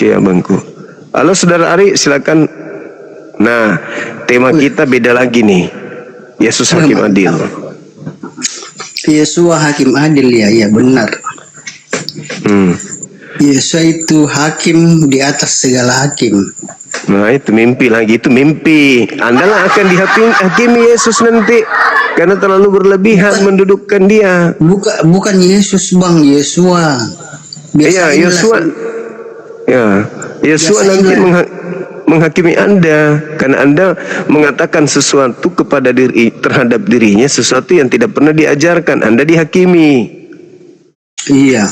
Oke abangku. Halo saudara Ari, silakan. Nah, tema kita beda lagi nih. Yesus hakim adil. Yesus hakim adil, ya benar. Yesus itu hakim di atas segala hakim. Nah itu mimpi lagi, itu mimpi. Anda lah akan dihakimi Yesus nanti karena terlalu berlebihan mendudukkan dia. Bukan Yesus bang, Yesua. Iya, Yesua. Ya, Yesua nanti menghakimi Anda karena Anda mengatakan sesuatu kepada terhadap dirinya, sesuatu yang tidak pernah diajarkan. Anda dihakimi. Iya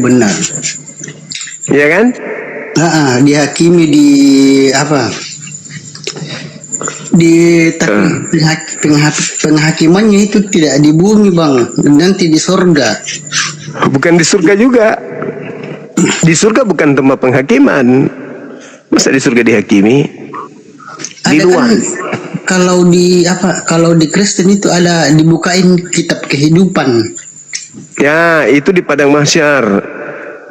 benar. Iya kan? Dihakimi di apa? Di penghakimannya itu tidak di bumi bang, nanti di surga. Bukan di surga juga. Di surga bukan tempat penghakiman. Masa di surga dihakimi? Di luar. Kan, kalau di Kristen itu ada dibukain kitab kehidupan. Ya, itu di padang mahsyar.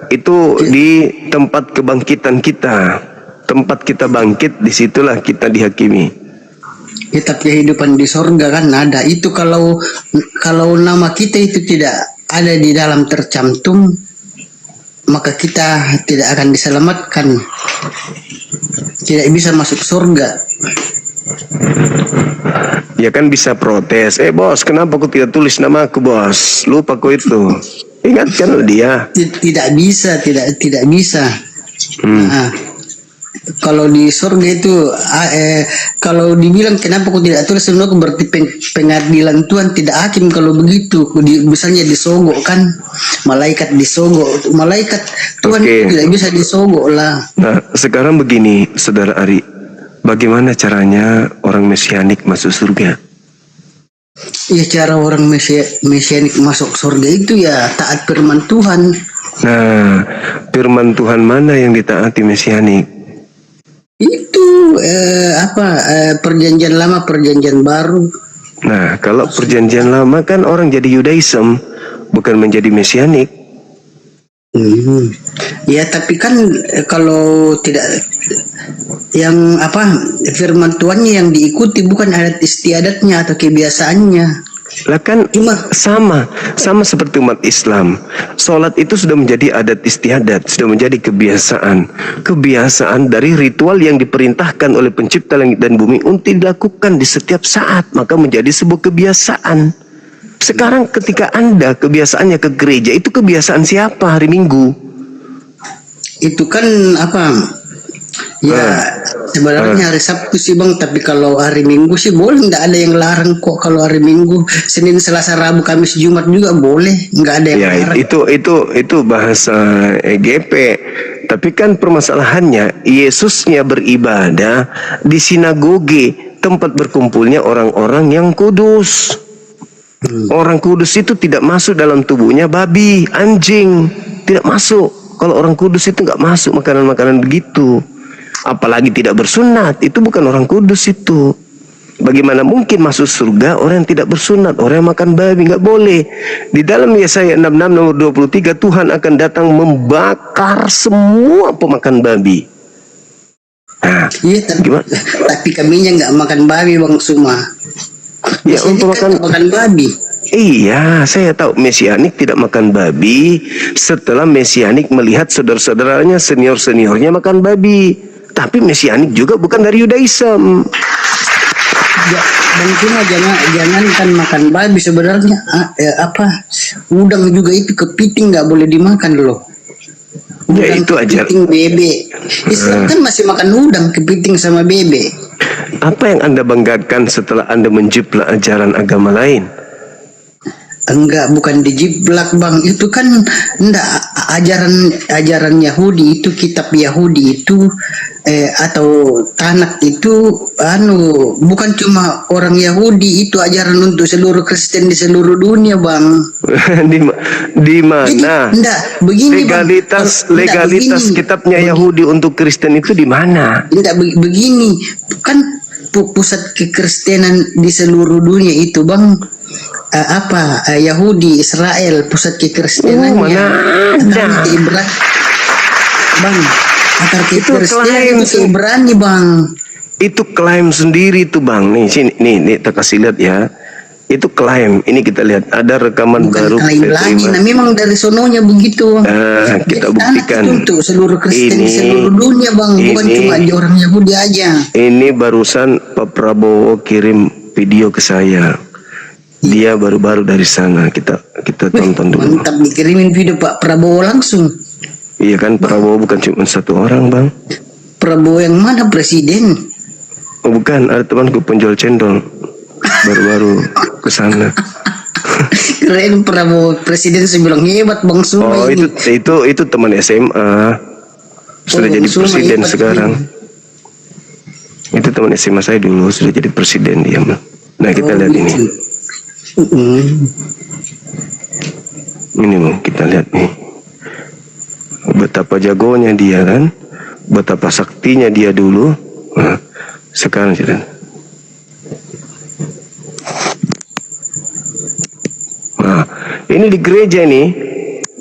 Itu di tempat kebangkitan kita. Tempat kita bangkit, disitulah kita dihakimi. Kitab kehidupan di surga kan ada. Itu kalau nama kita itu tidak ada di dalam tercantum, maka kita tidak akan diselamatkan. Tidak bisa masuk surga. Ya kan bisa protes. Bos, kenapa aku tidak tulis nama aku bos? Lupa aku itu. Ingatkan dia. Tidak bisa. Kalau di surga itu kalau dibilang kenapa aku tidak tulis nama aku, berarti pengadilan Tuhan tidak hakim kalau begitu. Misalnya disogok kan, malaikat disogok, malaikat Tuhan tidak bisa disogok lah. Nah sekarang begini saudara Ari, bagaimana caranya orang mesianik masuk surga? Ya cara orang mesianik masuk surga itu ya taat firman Tuhan. Nah firman Tuhan mana yang ditaati mesianik? Itu perjanjian lama, perjanjian baru. Nah kalau perjanjian lama kan orang jadi Yudaism, bukan menjadi mesianik. Ya tapi kan kalau tidak yang firman Tuhannya yang diikuti, bukan adat istiadatnya atau kebiasaannya. Lah kan sama seperti umat Islam. Sholat itu sudah menjadi adat istiadat, sudah menjadi kebiasaan dari ritual yang diperintahkan oleh pencipta langit dan bumi untuk dilakukan di setiap saat, maka menjadi sebuah kebiasaan. Sekarang ketika Anda kebiasaannya ke gereja, itu kebiasaan siapa hari Minggu? Itu kan sebenarnya hari Sabtu sih bang, tapi kalau hari Minggu sih boleh, nggak ada yang larang kok. Kalau hari Minggu, Senin, Selasa, Rabu, Kamis, Jumat juga boleh, nggak ada yang larang. Itu bahasa EGP. Tapi kan permasalahannya Yesusnya beribadah di sinagoge, tempat berkumpulnya orang-orang yang kudus. Orang kudus itu tidak masuk dalam tubuhnya babi, anjing, tidak masuk. Kalau orang kudus itu nggak masuk makanan-makanan begitu. Apalagi tidak bersunat, itu bukan orang kudus itu. Bagaimana mungkin masuk surga orang yang tidak bersunat, orang yang makan babi? Nggak boleh. Di dalam Yesaya 66 nomor 23, Tuhan akan datang membakar semua pemakan babi. Nah, iya, tapi kaminya nggak makan babi bang semua. Ya untuk makan babi. Iya, saya tahu mesianik tidak makan babi setelah mesianik melihat saudara-saudaranya, senior-seniornya makan babi. Tapi mesianik juga bukan dari Yudaism. Dan cuma jangan kan makan babi sebenarnya. Udang juga itu, kepiting nggak boleh dimakan loh. Udang, ya itu aja. Kepiting, bebek. Islam kan masih makan udang, kepiting sama bebek. Apa yang Anda banggakan setelah Anda menjiplak ajaran agama lain? Enggak, bukan dijiplak bang. Itu kan enggak ajaran Yahudi itu, kitab Yahudi itu atau Tanakh itu bukan cuma orang Yahudi, itu ajaran untuk seluruh Kristen di seluruh dunia bang. Di mana? Jadi, enggak, begini legalitas begini, kitabnya Yahudi untuk Kristen itu di mana? Enggak begini, kan pusat kekristenan di seluruh dunia itu bang. Yahudi, Israel, pusat kekristenannya. Mana ada? Bang, Akar Itu Kristen klaim itu kayak berani bang. Itu klaim sendiri tuh bang. Nih sini, nih kita kasih lihat ya. Itu klaim. Ini kita lihat ada rekaman Bukan baru klaim saya lagi, terima. nah memang dari sononya begitu. Kita Jadi anak buktikan. itu untuk seluruh Kristen di Ini- seluruh dunia bang, bukan ini- cuma di orang Yahudi aja. Ini barusan Pak Prabowo kirim video ke saya. Dia baru-baru dari sana. Kita tonton dulu. Mantap, dikirimin video Pak Prabowo langsung. Iya kan Prabowo bukan cuma satu orang bang. Prabowo yang mana presiden? Oh bukan, ada temanku penjual cendol. Baru-baru ke sana. Keren Prabowo presiden, saya bilang hebat bang Suma Oh ini. itu teman SMA. Sudah Oh, jadi Suma presiden hebat sekarang. Itu teman SMA saya dulu sudah jadi presiden dia mah. Nah kita lihat ini. Ini mau kita lihat nih. Betapa jagonya dia kan. Betapa saktinya dia dulu. Nah, sekarang sudah. Nah, ini di gereja nih.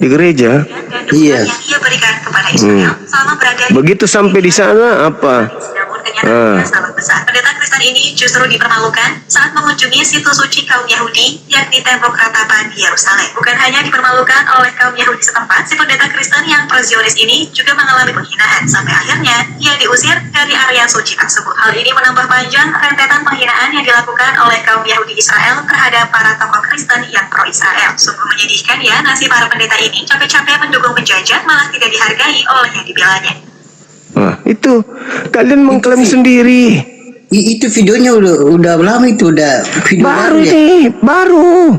Di gereja. Iya. Yang ia berikan kepada Israel selama berada di Begitu sampai di sana apa? namun kenyataannya sangat besar. Pendeta Kristen ini justru dipermalukan saat mengunjungi situs suci kaum Yahudi, yakni tembok ratapan di Yerusalem. Bukan hanya dipermalukan oleh kaum Yahudi setempat, si pendeta Kristen yang pro-Zionis ini juga mengalami penghinaan sampai akhirnya ia diusir dari area suci tersebut. Hal ini menambah panjang rentetan penghinaan yang dilakukan oleh kaum Yahudi Israel terhadap para tokoh Kristen yang pro-Israel. Sungguh menyedihkan ya nasib para pendeta ini, capek-capek mendukung penjajah malah tidak dihargai oleh yang dibelanya. Nah, itu kalian mengklaim sendiri. Itu videonya udah lama, itu udah video Baru ya. nih, baru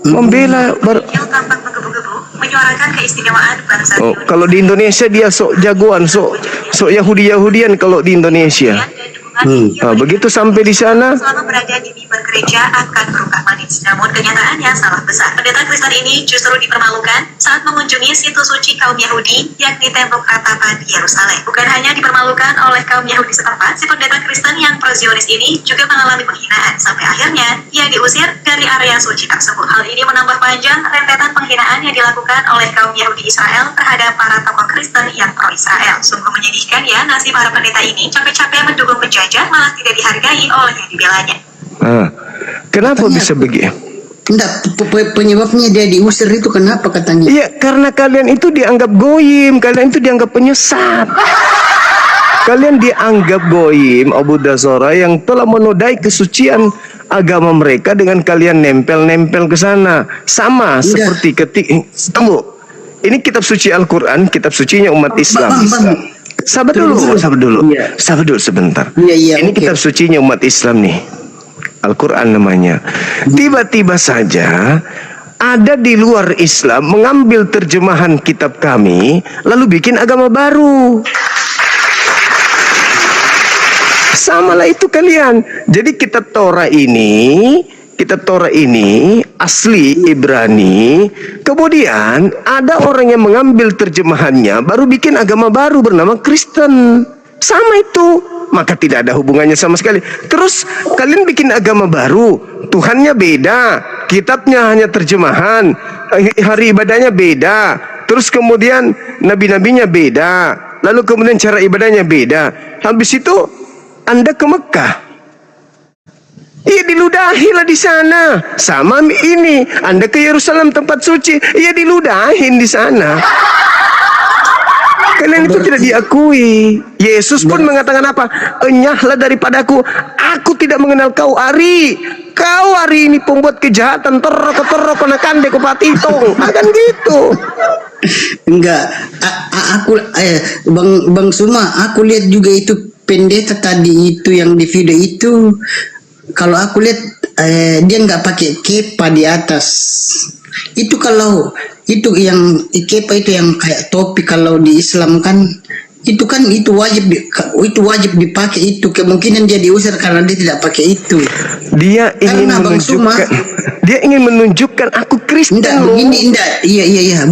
membela Yang tampak menggebu-gebu menyuarakan keistimewaan bangsa Oh, Yahudi. kalau di Indonesia dia sok jagoan, sok Yahudi-Yahudian kalau di Indonesia. Begitu sampai di sana, Selama berada di mimbar gereja akan berubah manis, namun kenyataannya salah besar. Pendeta Kristen ini justru dipermalukan saat mengunjungi situs suci kaum Yahudi, yakni tembok ratapan di Yerusalem. Bukan hanya dipermalukan oleh kaum Yahudi setempat, si pendeta Kristen yang pro-Zionis ini juga mengalami penghinaan sampai akhirnya ia diusir dari area suci tersebut. Hal ini menambah panjang rentetan penghinaan yang dilakukan oleh kaum Yahudi Israel terhadap para tokoh Kristen yang pro-Israel. Sungguh menyedihkan ya nasib para pendeta ini, capek-capek mendukung penjajah malah tidak dihargai oleh yang dibelanya. kenapa bisa begitu? Enggak, penyebabnya dia diusir itu kenapa katanya? Iya, karena kalian itu dianggap goyim, kalian itu dianggap penyesat. Kalian dianggap goyim, Abu Dazora, yang telah menodai kesucian agama mereka dengan kalian nempel-nempel ke sana. Sama seperti tunggu. Ini kitab suci Al-Quran, kitab sucinya umat Islam. Bang. Sabar dulu. Iya. Sabar dulu sebentar. Iya, Ini oke. kitab sucinya umat Islam nih. Al-Quran namanya. Tiba-tiba saja ada di luar Islam mengambil terjemahan kitab kami lalu bikin agama baru. Samalah itu kalian. Jadi kitab Torah ini asli Ibrani. Kemudian ada orang yang mengambil terjemahannya baru bikin agama baru bernama Kristen. Sama itu. Maka tidak ada hubungannya sama sekali. Terus kalian bikin agama baru, Tuhannya beda, kitabnya hanya terjemahan, hari ibadahnya beda, terus kemudian nabi-nabinya beda, lalu kemudian cara ibadahnya beda. Habis itu Anda ke Mekah, iya diludahilah di sana. Sama ini, Anda ke Yerusalem tempat suci, iya diludahin di sana. Kalian itu tidak diakui. Yesus pun mengatakan apa? Enyahlah daripadaku, aku tidak mengenal kau Ari. Kau Ari ini pembuat kejahatan, terok penakande kupatitong. Akan gitu. Enggak, aku Bang Suma, aku lihat juga itu pendeta tadi itu yang di video itu. Kalau aku lihat dia nggak pakai kepa di atas. Itu kalau itu yang kepa itu yang kayak topi kalau di Islam kan itu wajib dipakai itu. Kemungkinan dia diusir karena dia tidak pakai itu. Dia ingin Karena Bang Suma, menunjukkan aku Kristen. enggak loh. begini, enggak, iya.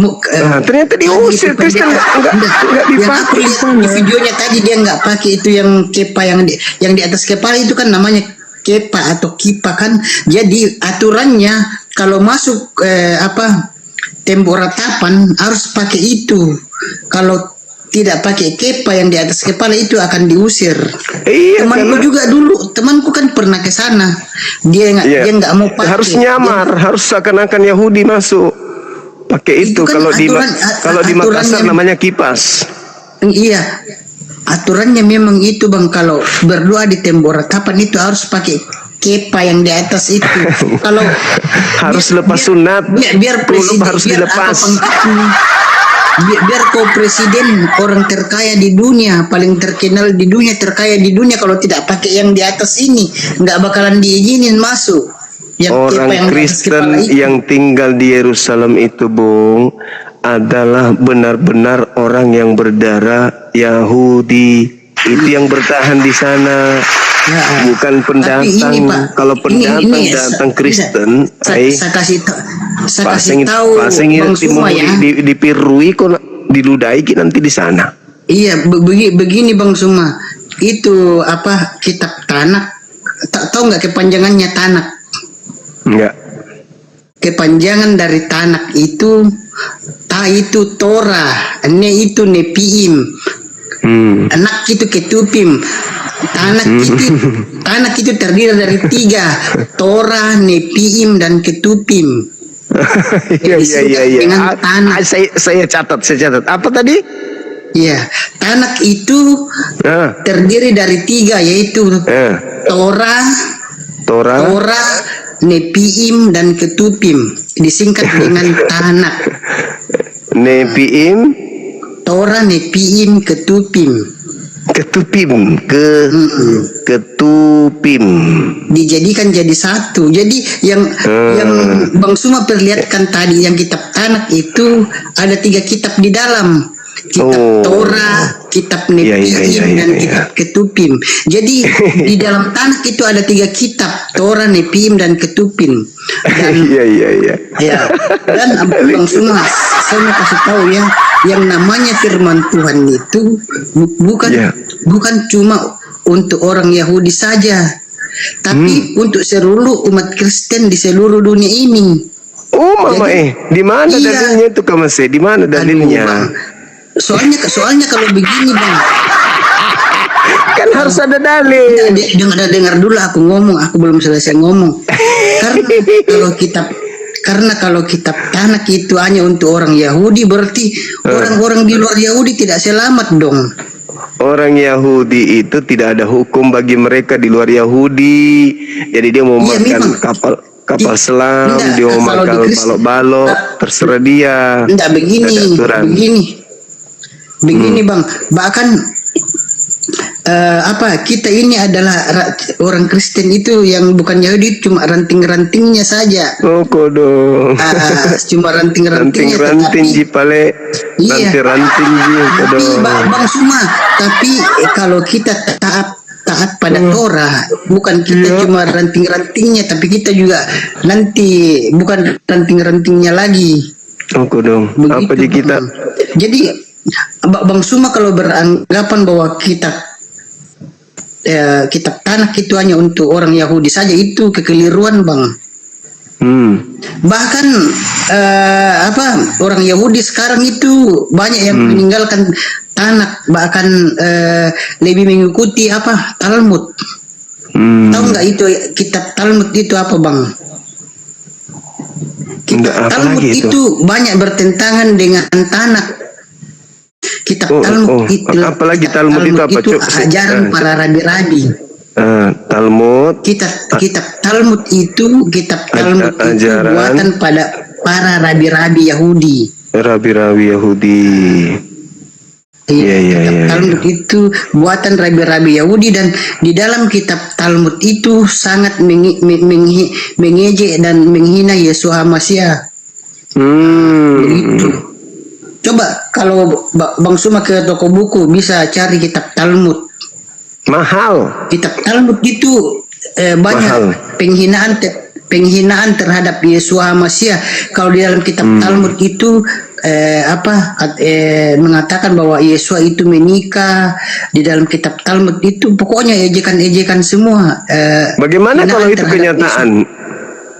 Ternyata diusir Kristen enggak Yang aku dipakai. lihat di videonya tadi dia nggak pakai itu yang kepa yang di atas kepala itu kan namanya kepa atau kipa kan. Jadi aturannya kalau masuk tembok ratapan harus pakai itu. Kalau tidak pakai kepa yang di atas kepala itu akan diusir. Iya, Temanku karena- juga dulu, temanku kan pernah ke sana. Dia Iya. dia nggak mau pakai. Harus nyamar, harus seakan-akan Yahudi masuk. Pakai itu, Itu kan kalau di Makassar aturannya. namanya kipas. Iya, aturannya memang itu bang. Kalau berdoa di tembok ratapan itu harus pakai kepa yang di atas itu. Kalau Harus lepas sunat. biar Kulub presiden harus biar dilepas. biar kau presiden, orang terkaya di dunia, paling terkenal di dunia, terkaya di dunia, kalau tidak pakai yang di atas ini nggak bakalan diizinin masuk. Yang kepa Orang yang di atas Kristen kepala itu. yang tinggal di Yerusalem itu, Bung, adalah benar-benar orang yang berdarah Yahudi. Itu yang bertahan di sana, Ya, bukan tapi pendatang. ini, Pak, Kalau pendatang ini, datang sa- Kristen, saya kasih tahu pasang Bang Suma ya. di pirui kok diludai nanti di sana. Iya, begini Bang Suma. Itu apa, kitab Tanak? Tahu nggak kepanjangannya Tanak? Enggak. Kepanjangan dari Tanak itu itu Torah, itu Nepiim, anak itu Ketupim. Tanak itu terdiri dari 3, Torah, Nepiim, dan Ketupim. Iya. Dengan Tanak. Saya catat. Apa tadi? Iya, Tanak itu Ah, terdiri dari 3, yaitu Torah, Torah. Nepiim, dan Ketupim. Disingkat dengan Tanak. Nepiim, Torah, Nepiim, Ketupim. Ketupim, Ketupim. Dijadikan jadi satu. Jadi yang Bang Suma perlihatkan tadi yang kitab Tanak itu ada 3 kitab di dalam. Kitab Torah, kitab Nepiim, Iya. dan kitab Ketupim. Jadi di dalam Tanak itu ada 3 kitab, Torah, Nepiim, dan Ketupim. Dan Iya. ya, dan Bang Suma, saya mau kasih tahu ya, yang namanya firman Tuhan itu bukan Ya. bukan cuma untuk orang Yahudi saja, tapi untuk seluruh umat Kristen di seluruh dunia ini. Oh, Mama di mana Iya. dalilnya itu, Kamase? Di mana dalilnya? Aduh, Bang. Soalnya kalau begini Bang, Kan harus ada dalil. dengar dulu aku ngomong, aku belum selesai ngomong. Karena kalau kitab Tanak itu hanya untuk orang Yahudi, berarti orang-orang di luar Yahudi tidak selamat dong. Orang Yahudi itu tidak ada hukum bagi mereka di luar Yahudi. Jadi dia mau Iya, makan memang. kapal selam, Enggak, dia mau kalau di makan Kristen- balok-balok, terserah dia. Enggak begini, Ada aturan. begini Bang. Bahkan kita ini adalah orang Kristen itu yang bukan Yahudi, cuma ranting-rantingnya saja. Oh, kodo. Cuma ranting-rantingnya. Ranting-ranting tetapi- jipale. Iya. Ranting-ranting kodo. Tapi Bang Suma, tapi kalau kita taat pada Torah, bukan kita cuma ranting-rantingnya, tapi kita juga nanti bukan ranting-rantingnya lagi. Oh, kodo. Apa Begitu, di kita? Bang. Jadi Bang Suma kalau beranggapan bahwa kitab Tanak itu hanya untuk orang Yahudi saja, itu kekeliruan Bang. Bahkan orang Yahudi sekarang itu banyak yang meninggalkan Tanak, bahkan lebih mengikuti Talmud. Tahu nggak itu kitab Talmud itu apa Bang? Enggak, Kitab apa Talmud lagi itu? itu banyak bertentangan dengan Tanak. Kitab Talmud itu, apalagi kitab Talmud itu apa? Coba, ajaran para rabi-rabi. Talmud. Kitab Talmud itu Ajaran. buatan pada para rabi-rabi Yahudi. Rabi-rabi Yahudi. Iya. Talmud itu buatan rabi-rabi Yahudi, dan di dalam kitab Talmud itu sangat mengejek dan menghina Yesus Hamasiah. Begitu. Coba kalau Bang Suma ke toko buku bisa cari kitab Talmud. Mahal. Kitab Talmud itu banyak Mahal. penghinaan terhadap Yesus Hamasiah. Kalau di dalam kitab Talmud itu mengatakan bahwa Yesus itu menikah. Di dalam kitab Talmud itu pokoknya ejekan-ejekan semua. Bagaimana hinaan kalau itu terhadap kenyataan?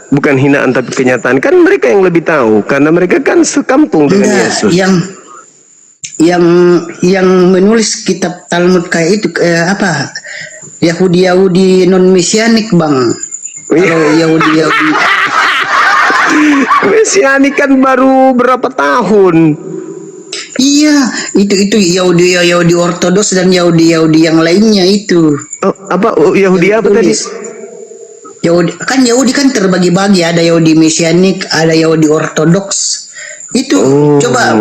Bukan hinaan tapi kenyataan. Kan mereka yang lebih tahu karena mereka kan sekampung dengan Enggak, Yesus. yang menulis kitab Talmud kayak itu apa? Yahudi non mesianik, Bang. Kalau Yahudi Mesianik kan baru berapa tahun? iya, itu Yahudi Ortodoks dan Yahudi yang lainnya itu. Oh, apa Yahudi apa tadi? Yahudi kan terbagi-bagi, ada Yahudi mesianik, ada Yahudi Ortodoks. Itu coba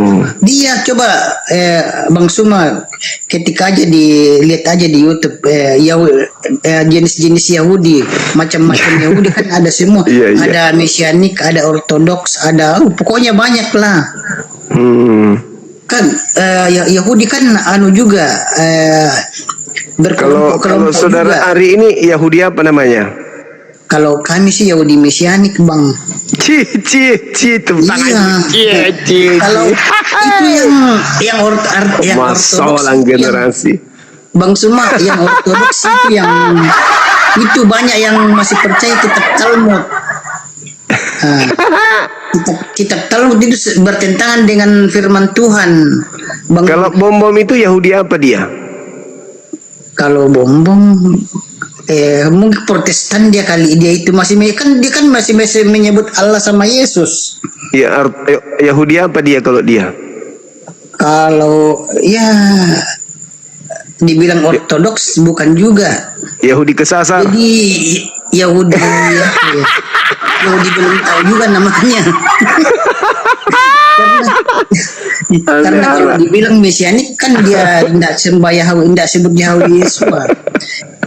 Bang Suma ketika aja dilihat aja di YouTube jenis-jenis Yahudi, macam-macam Yahudi kan ada semua. Iya. Ada mesianik, ada Ortodoks, ada pokoknya banyak lah. Kan Yahudi kan juga Kalau saudara juga. Ari ini Yahudi apa namanya? Kalau kami sih Yahudi mesianik, Bang. Tepuk tangan. Kalau itu yang Masa Ortodoks orang generasi. Bang Suma, yang Ortodoks itu banyak yang masih percaya kitab Talmud. Kitab Talmud itu bertentangan dengan firman Tuhan. Kalau bom itu Yahudi apa dia? Kalau bom mungkin Protestan dia kali, dia itu masih menyebut Allah sama Yesus. Ya, Yahudi apa dia kalau dia? Kalau ya dibilang Ortodoks bukan juga. Yahudi kesasar. Jadi Yahudi Yahudi belum tahu juga namanya. karena kalau dibilang mesianik kan dia tidak sembah Yahweh, tidak sebut Yahweh Yesua.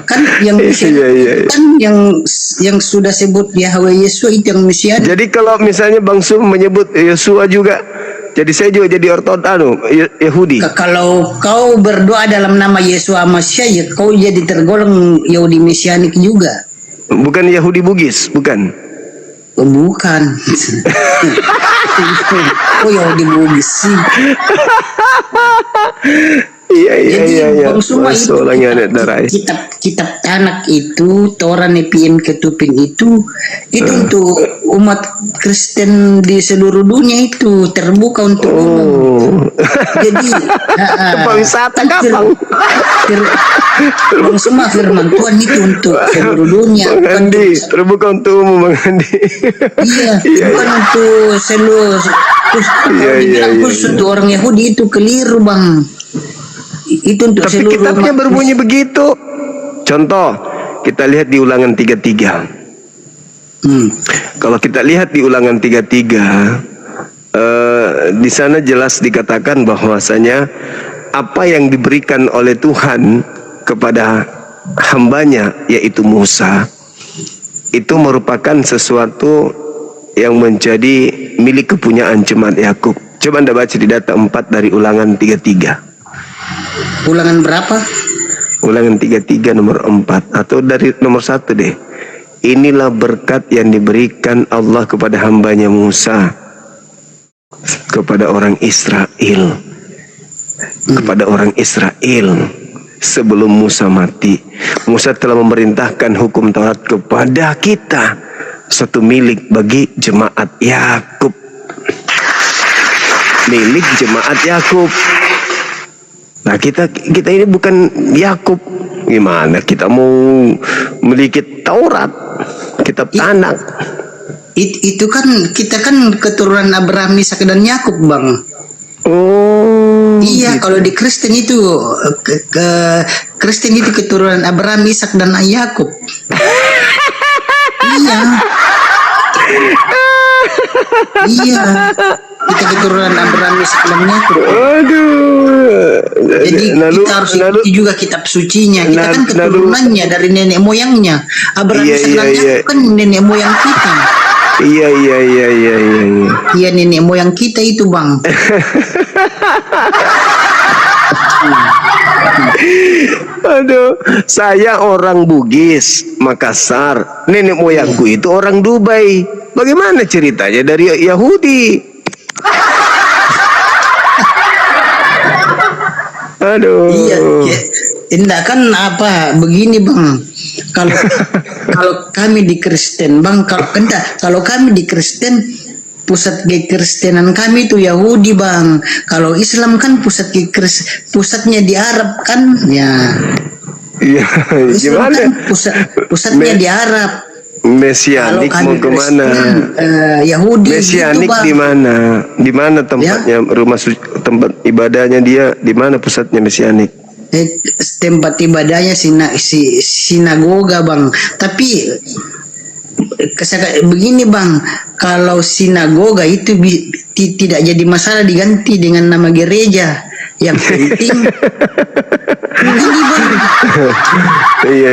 Kan yang mesianik kan yang sudah sebut Yahweh Yesua itu yang mesianik. Jadi kalau misalnya Bang Sum menyebut Yesua juga, jadi saya juga jadi Yahudi. Kalau kau berdoa dalam nama Yesua Masya, ya kau jadi tergolong Yahudi mesianik juga. Bukan Yahudi Bugis, bukan. Bukan. Oh Yahudi Bugis sih. Iya. Bang Suma itu kitab Tanak itu, Torah Nepiim Ketupin itu untuk umat Kristen di seluruh dunia itu terbuka untuk umum. Jadi tempat wisata gampang. Bang Suma firman Tuhan itu untuk seluruh dunia. Bang Andi, terbuka untuk umum, Bang Andi. Iya, bukan untuk seluruh. Khusus untuk orang Yahudi itu keliru, Bang. Itu untuk tapi kitabnya berbunyi begitu. Contoh, kita lihat di Ulangan 33. Kalau kita lihat di Ulangan 33, di sana jelas dikatakan bahwasanya apa yang diberikan oleh Tuhan kepada hambanya, yaitu Musa, itu merupakan sesuatu yang menjadi milik kepunyaan jemaat Yakub. Coba Anda baca di data 4 dari Ulangan 33. Ulangan berapa? Ulangan 33 nomor 4 atau dari nomor 1 deh. Inilah berkat yang diberikan Allah kepada hambanya Musa, kepada orang Israel. Kepada orang Israel sebelum Musa mati. Musa telah memerintahkan hukum Taurat kepada kita, satu milik bagi jemaat Yakub. Milik jemaat Yakub. Nah kita ini bukan Yakub, gimana kita mau memiliki Taurat, kitab Tanak? Itu kan kita kan keturunan Abraham, Ishak dan Yakub, Bang. Oh. Iya, gitu. Kalau di Kristen itu Kristen itu keturunan Abraham, Ishak dan Yakub. Iya. Kita keturunan Abraham, Ishak dan Yakub. Aduh. Jadi kita harus ikuti juga kitab sucinya. Kita kan keturunannya dari nenek moyangnya. Abraham, Ishak dan Yakub kan nenek moyang kita. Iya. Iya, nenek moyang kita itu, Bang. Aduh, saya orang Bugis, Makassar. Nenek moyangku itu orang Dubai. Bagaimana ceritanya dari Yahudi? Aduh. Iya. Tidak kan apa begini, Bang. Kalau kami di Kristen, Bang, kalau kami di Kristen pusat kekristenan kami itu Yahudi bang. Kalau Islam kan pusatnya di Arab kan, ya. Iya, Islam gimana? kan pusatnya di Arab. Mesianik mau kemana? Yahudi Mesianik gitu, Bang. di mana? Di mana tempatnya tempat ibadahnya dia? Di mana pusatnya Mesianik? Tempat ibadahnya sinagoga bang. Tapi begini bang, kalau sinagoga itu tidak jadi masalah diganti dengan nama gereja. Yang penting begini bang. Iya.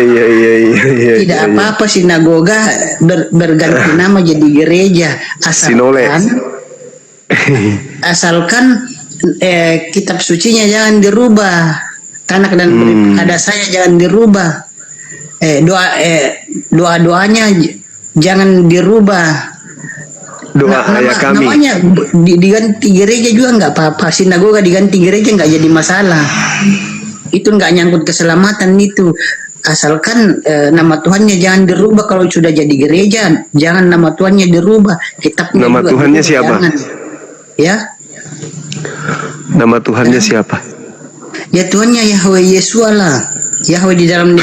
Tidak apa-apa sinagoga berganti nama jadi gereja asalkan kitab sucinya jangan dirubah, tanak dan ada saya jangan dirubah, doanya jangan dirubah. Kami. Namanya diganti gereja juga nggak apa-apa, sinagoga diganti gereja nggak jadi masalah. Itu nggak nyangkut keselamatan itu, asalkan nama Tuhannya jangan dirubah. Kalau sudah jadi gereja jangan nama Tuhannya dirubah, kitabnya nama juga Tuhannya dirubah, siapa? jangan. Ya, nama Tuhannya siapa? ya Tuhannya Yahweh Yesua lah, Yahweh di dalam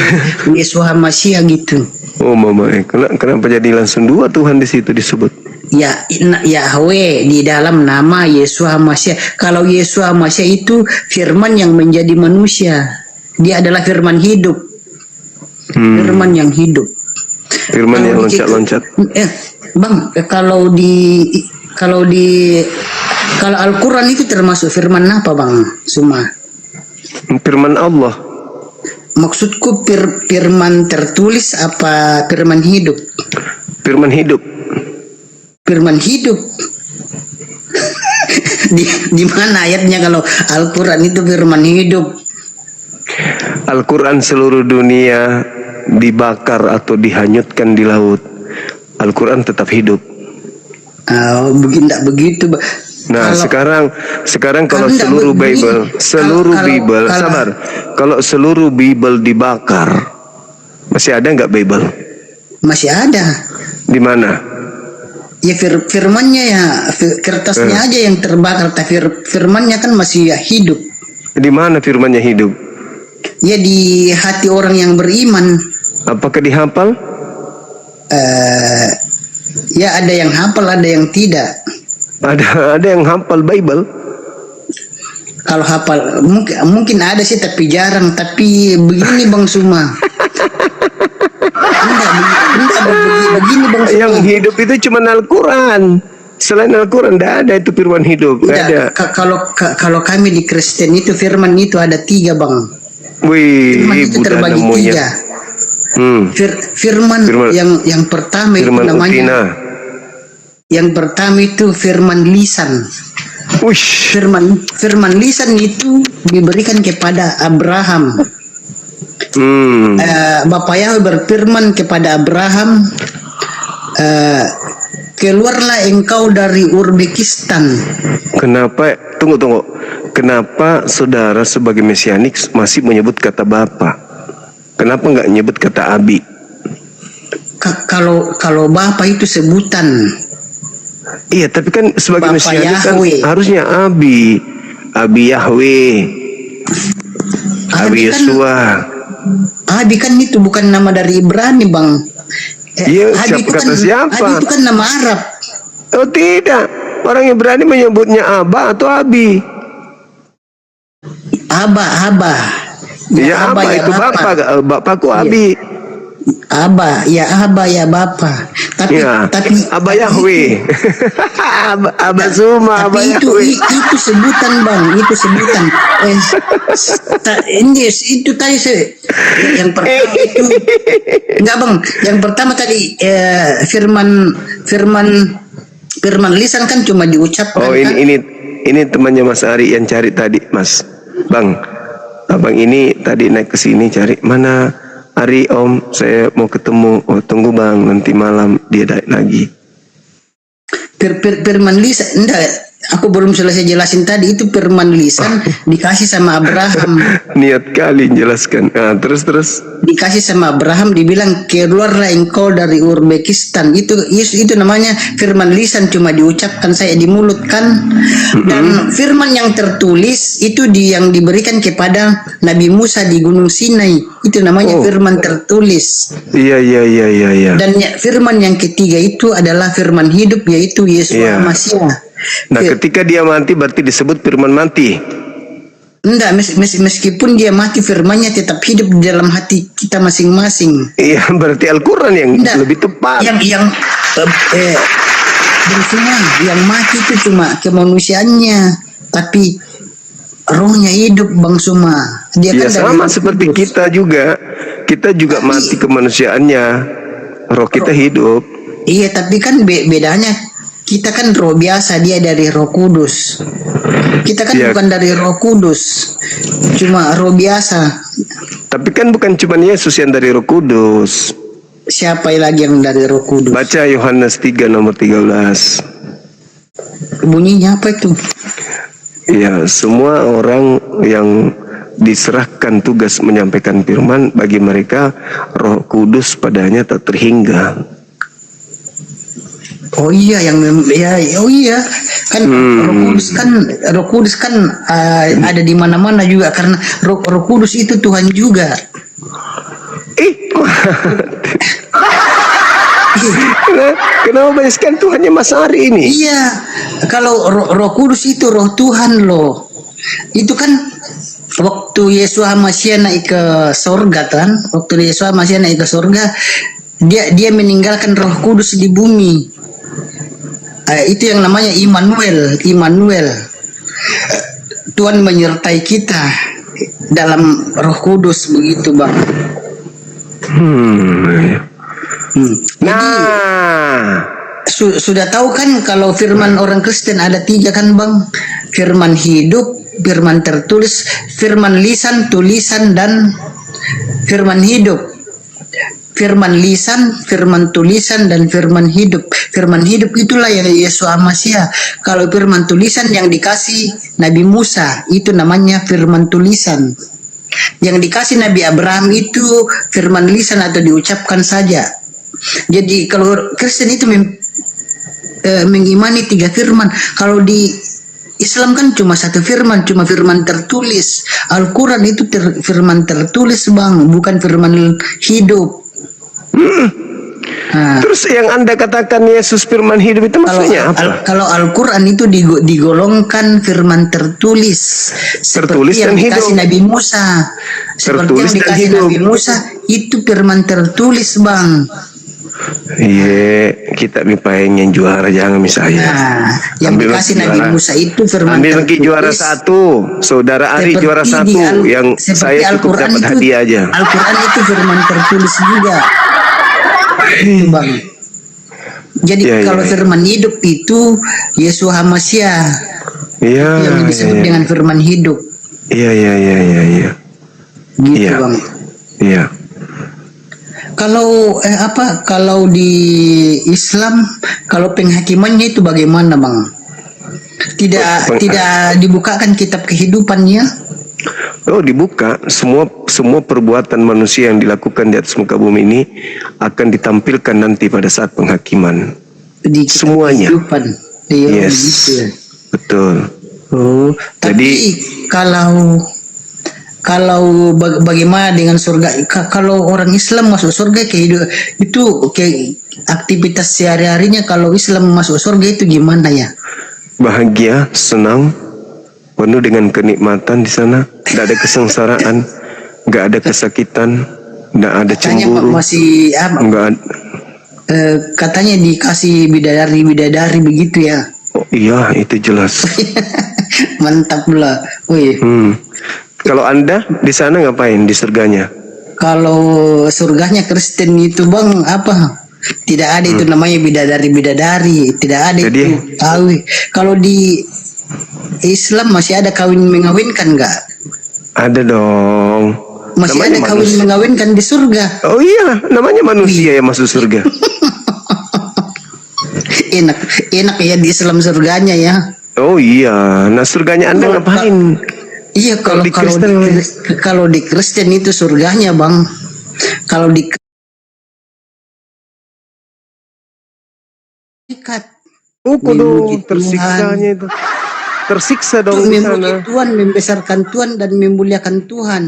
Yesua Masya gitu. Oh mama, kenapa jadi langsung dua Tuhan di situ disebut? Ya Yahweh di dalam nama Yesua Masya. Kalau Yesua Masya itu firman yang menjadi manusia, dia adalah firman hidup. Firman yang hidup. Firman yang loncat-loncat. Bang, kalau Al-Quran itu termasuk firman apa bang? Suma. Firman Allah. Maksudku firman tertulis apa firman hidup? Firman hidup. Firman hidup. di mana ayatnya kalau Al-Quran itu firman hidup? Al-Quran seluruh dunia dibakar atau dihanyutkan di laut, Al-Quran tetap hidup. Begitu. Nah, sekarang kalau seluruh Bible, sabar. Kalau seluruh Bible dibakar, masih ada nggak Bible? Masih ada. Di mana? Ya firmannya ya, kertasnya aja yang terbakar, tapi firmannya kan masih ya hidup. Di mana firmannya hidup? Ya di hati orang yang beriman. Apakah dihafal? Ya ada yang hafal, ada yang tidak. Ada yang hafal Bible. Kalau hafal mungkin ada sih tapi jarang. Tapi begini Bang Suma. Enggak begini Bang Suma. Yang hidup itu cuma Al-Quran. Selain Al-Quran tidak ada itu firman hidup. Ada. Kalau kami di Kristen itu firman itu ada 3 Bang. Wih, firman itu terbagi 3. Firman yang pertama itu namanya Ukina. Yang pertama itu firman lisan. Uish. Firman lisan itu diberikan kepada Abraham. Bapak Yahweh berfirman kepada Abraham, keluarlah engkau dari Uzbekistan. Kenapa? Tunggu. Kenapa saudara sebagai Mesianik masih menyebut kata Bapa? Kenapa nggak nyebut kata Abi? Kalau Bapa itu sebutan. Iya, tapi kan sebagai Bapa Mesianik kan Yahweh. harusnya Abi Yahweh, Abi Yesua. Abi kan itu bukan nama dari Ibrani Bang. Iya, siapa? Abi itu kan nama Arab. Oh tidak, orang Ibrani menyebutnya Aba atau Abi. Aba. Ya, Aba itu Bapak. Bapakku Abi. Aba ya Bapa. Tapi Aba Yahweh. Aba Suma, Aba Yahweh. Itu sebutan Bang, itu sebutan. Itu tadi yang pertama itu enggak Bang, yang pertama tadi firman lisan kan cuma diucapkan. Oh, ini temannya Mas Ari yang cari tadi, Mas. Bang, abang ini tadi naik ke sini cari mana Ari, Om, saya mau ketemu. Oh, tunggu Bang, nanti malam dia naik lagi. Firman lisan enggak, aku belum selesai jelasin tadi, itu firman lisan dikasih sama Abraham. Niat kali jelaskan. Terus. Dikasih sama Abraham, dibilang keluarlah engkau dari Uzbekistan. Itu namanya firman lisan, cuma diucapkan saya di mulut kan. Dan firman yang tertulis itu yang diberikan kepada Nabi Musa di Gunung Sinai. Itu namanya firman tertulis. Iya. Dan firman yang ketiga itu adalah firman hidup, yaitu Yesus Masiah. Nah, ketika dia mati berarti disebut firman mati. Enggak, meskipun dia mati, firmannya tetap hidup di dalam hati kita masing-masing. Iya, berarti Al-Quran yang lebih tepat. Yang semua yang mati itu cuma kemanusiaannya, tapi rohnya hidup Bang Suma. Dia kan sama seperti kudus. Kita juga mati kemanusiaannya, roh kita hidup. Iya, tapi kan bedanya kita kan roh biasa, dia dari Roh Kudus. Kita kan bukan dari Roh Kudus, cuma roh biasa. Tapi kan bukan cuma Yesus yang dari Roh Kudus. Siapa lagi yang dari Roh Kudus? Baca Yohanes 3 nomor 13. Bunyinya apa itu? Ya, semua orang yang diserahkan tugas menyampaikan firman, bagi mereka Roh Kudus padanya tak terhingga. Oh iya, kan Roh Kudus kan ada di mana-mana juga, karena Roh Kudus itu Tuhan juga. Kenapa banyak sekali Tuhannya Mas Ari ini? Iya, kalau Roh Kudus itu roh Tuhan loh. Itu kan waktu Yesus Masiah naik ke sorga kan, dia meninggalkan Roh Kudus di bumi. Itu yang namanya Immanuel. Tuhan menyertai kita dalam Roh Kudus, begitu Bang. Sudah tahu kan kalau firman orang Kristen ada 3 kan Bang? Firman hidup, firman tertulis, firman lisan, tulisan, dan firman hidup. Firman lisan, firman tulisan, dan firman hidup. Firman hidup itulah yang Yesus Masiah. Kalau firman tulisan yang dikasih Nabi Musa, itu namanya firman tulisan. Yang dikasih Nabi Abraham itu firman lisan atau diucapkan saja. Jadi kalau Kristen itu mengimani 3 firman. Kalau di Islam kan cuma 1 firman, cuma firman tertulis. Al-Quran itu firman tertulis Bang, bukan firman hidup. Terus yang Anda katakan Yesus firman hidup itu maksudnya apa? Kalau Al-Quran itu digolongkan firman tertulis, tertulis seperti yang dan dikasih hidup. Nabi Musa. Tertulis seperti yang dikasih dan Nabi Musa itu firman tertulis Bang. Iya, kita pengen juara, jangan misalnya. Nah, yang ambil dikasih Nabi Musa itu firman ambil tertulis. juara 1, saudara Ari juara 1, yang saya cukup dapat hadiah aja. Al-Quran itu firman tertulis juga, Bang. Jadi kalau firman hidup itu Yesus Masiah, yang disebut dengan firman hidup. Iya. Gitu Bang. Iya. Kalau kalau di Islam, kalau penghakimannya itu bagaimana Bang? Tidak dibukakan kitab kehidupannya? Oh, dibuka. Semua perbuatan manusia yang dilakukan di atas muka bumi ini akan ditampilkan nanti pada saat penghakiman. Di kitab semuanya. Kehidupan. Yes. Gitu. Betul. Oh, tapi kalau bagaimana dengan surga? Kalau orang Islam masuk surga itu aktivitas sehari-harinya, kalau Islam masuk surga itu gimana ya? Bahagia, senang, penuh dengan kenikmatan di sana. Tidak ada kesengsaraan, nggak ada kesakitan, nggak ada cemburu. Masih nggak. Katanya dikasih bidadari begitu ya? Oh, iya, itu jelas. Mantap lah. Kalau Anda di sana ngapain di surganya? Kalau surganya Kristen itu Bang, tidak ada itu namanya bidadari, tidak ada. Jadi, itu kawin. Kalau di Islam masih ada kawin mengawinkan nggak? Ada dong. Masih namanya ada kawin mengawinkan di surga. Oh iya, namanya manusia yang masuk surga. enak ya di Islam surganya ya. Oh iya, nah surganya Anda Kalau- ngapain? Iya, Kalau di Kristen, kalau di Kristen itu surganya, Bang. Kalau di malaikat Oh, memuji kudu tersiksanya itu. Tersiksa dong di memuji sana. Tuhan, membesarkan Tuhan dan memuliakan Tuhan.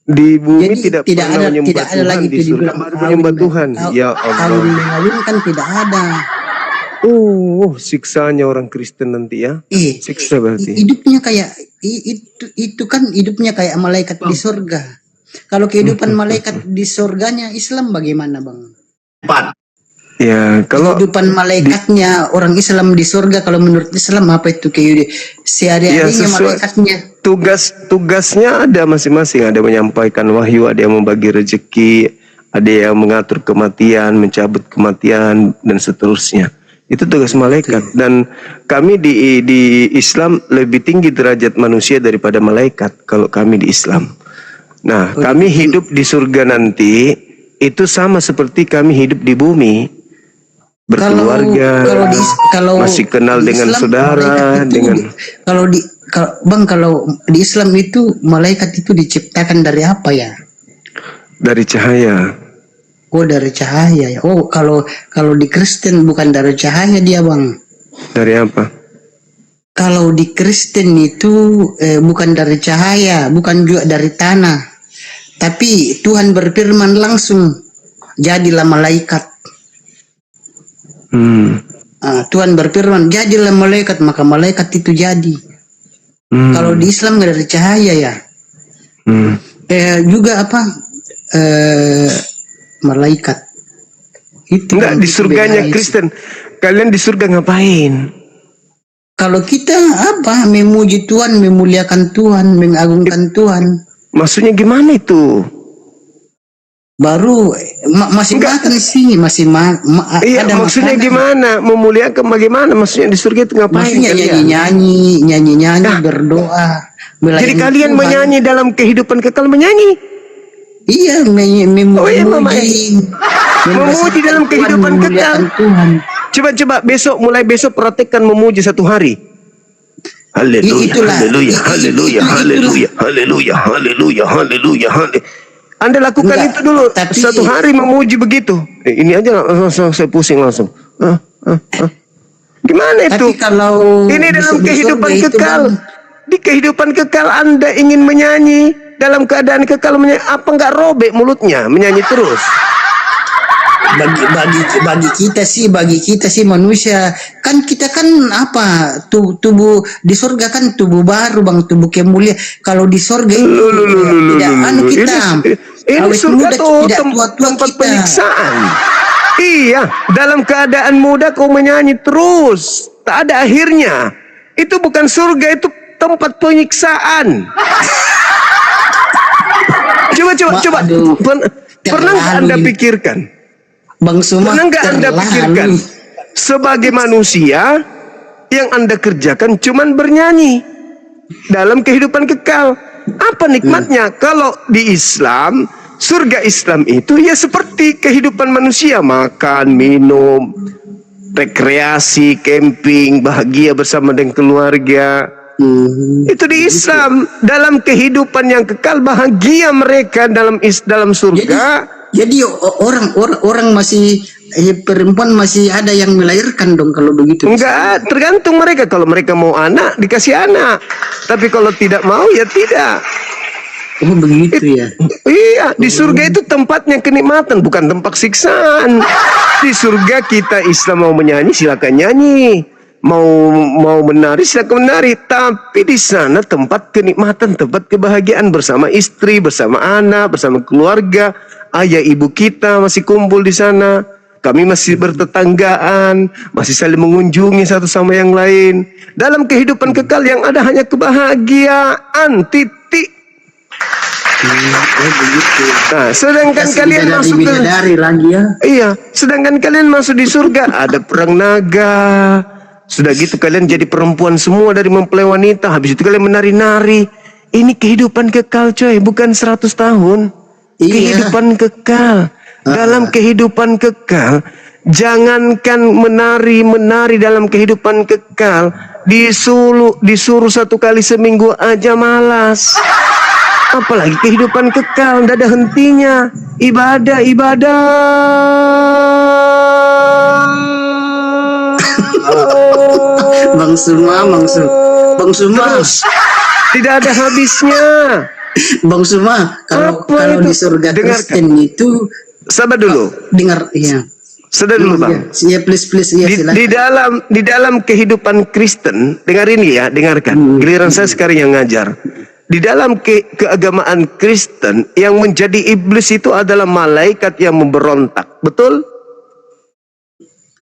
Di bumi Jadi tidak pernah menyembah tidak ada Tuhan, lagi di itu surga dibilang baru menyembah Tuhan. Ya kawin Allah. mengawinkan tidak ada. Siksanya orang Kristen nanti ya. Siksa berarti. Hidupnya kayak itu kan hidupnya kayak malaikat di surga. Kalau kehidupan malaikat di surganya Islam bagaimana, Bang? Ya, kalau Kehidupan malaikatnya orang Islam di surga, kalau menurut Islam apa itu kehidupan sehari-harinya Ya, malaikatnya? tugasnya ada masing-masing, ada menyampaikan wahyu, ada yang membagi rezeki, ada yang mengatur kematian, mencabut kematian dan seterusnya. Itu tugas malaikat. Dan kami di Islam lebih tinggi derajat manusia daripada malaikat kalau kami di Islam. Nah, kami hidup di surga nanti itu sama seperti kami hidup di bumi. Berkeluarga, kalau masih kenal di dengan Islam, saudara, malaikat itu dengan kalau di Islam itu malaikat itu diciptakan dari apa ya? dari cahaya. Oh, dari cahaya ya. Oh, kalau di Kristen bukan dari cahaya dia, Bang. Dari apa? Kalau di Kristen itu bukan dari cahaya, bukan juga dari tanah. Tapi Tuhan berfirman langsung, jadilah malaikat. Tuhan berfirman, jadilah malaikat, maka malaikat itu jadi. Kalau di Islam nggak dari cahaya ya. Juga apa? Malaikat. Itu Enggak, di surganya beda. Kristen. Kalian di surga ngapain? Kalau kita apa? Memuji Tuhan, memuliakan Tuhan, mengagungkan Tuhan. Maksudnya gimana itu? Baru masih makan sih, masih Iya, ada maksudnya makanan. gimana? Memuliakan bagaimana? Maksudnya di surga itu ngapain Maksudnya kalian? nyanyi, berdoa. Jadi melayani kalian Tuhan. menyanyi dalam kehidupan kekal, menyanyi? Iya, Oh iya, Mama. Memuji dalam kehidupan kekal. Tuhan. Coba mulai besok praktekkan memuji satu hari. Haleluya, Itulah. haleluya, haleluya, haleluya, haleluya, haleluya, haleluya, haleluya. Anda lakukan Enggak, itu dulu. tapi- Satu hari memuji begitu. Ini aja langsung saya pusing langsung. Gimana itu? Tapi kalau Ini dalam di kehidupan surga itu, kekal. Bang, Di kehidupan kekal Anda ingin menyanyi dalam keadaan kekal menyanyi, apa enggak robek mulutnya menyanyi terus? bagi kita sih manusia kan, kita kan apa, tubuh di surga kan tubuh baru, Bang, tubuh kemuliaan. Kalau di surga itu tidak anu kita Ini awet surga muda, tuh tidak tua-tua tempat kita. penyiksaan. Iya, dalam keadaan muda kau menyanyi terus, tak ada akhirnya. Itu bukan surga, itu tempat penyiksaan. Coba. Aduh, Pernah nggak Anda terlalu. pikirkan? Bang Suma, Pernah nggak Anda pikirkan sebagai manusia yang Anda kerjakan cuman bernyanyi dalam kehidupan kekal? Apa nikmatnya? Kalau di Islam, surga Islam itu ya seperti kehidupan manusia, makan, minum, rekreasi, camping, bahagia bersama dengan keluarga. Itu di Islam, dalam kehidupan yang kekal, bahagia mereka dalam surga. Jadi orang masih perempuan masih ada yang melahirkan dong kalau begitu. Enggak, tergantung mereka. Kalau mereka mau anak, dikasih anak. Tapi kalau tidak mau, ya tidak. Oh begitu ya. Iya, di surga itu tempatnya kenikmatan, bukan tempat siksaan. Di surga kita Islam mau menyanyi, silakan nyanyi. Mau menari, silakan menari. Tapi di sana tempat kenikmatan, tempat kebahagiaan bersama istri, bersama anak, bersama keluarga. Ayah ibu kita masih kumpul di sana. Kami masih bertetanggaan, masih saling mengunjungi satu sama yang lain. Dalam kehidupan kekal yang ada hanya kebahagiaan, titik. Nah, sedangkan kalian masuk ke lagi ya. iya, sedangkan kalian masuk di surga ada perang naga. Sudah gitu kalian jadi perempuan semua dari mempelai wanita. Habis itu kalian menari-nari. Ini kehidupan kekal, coy, bukan 100 tahun. Iya. Kehidupan kekal. Dalam kehidupan kekal, jangankan menari dalam kehidupan kekal, Disuruh 1 kali seminggu aja malas. Apalagi kehidupan kekal, tidak ada hentinya. Ibadah. Bang Suma. Terus tidak ada habisnya. Bang Suma, kalau Apa di itu? surga Dengarkan. Kristen itu Sabar dulu. dengar ya. Sabar dulu, Bang. Ya, please ya, silakan. Di dalam kehidupan Kristen, dengarin ya, dengarkan. Giliran saya sekarang yang ngajar. Di dalam keagamaan Kristen, yang menjadi iblis itu adalah malaikat yang memberontak. Betul?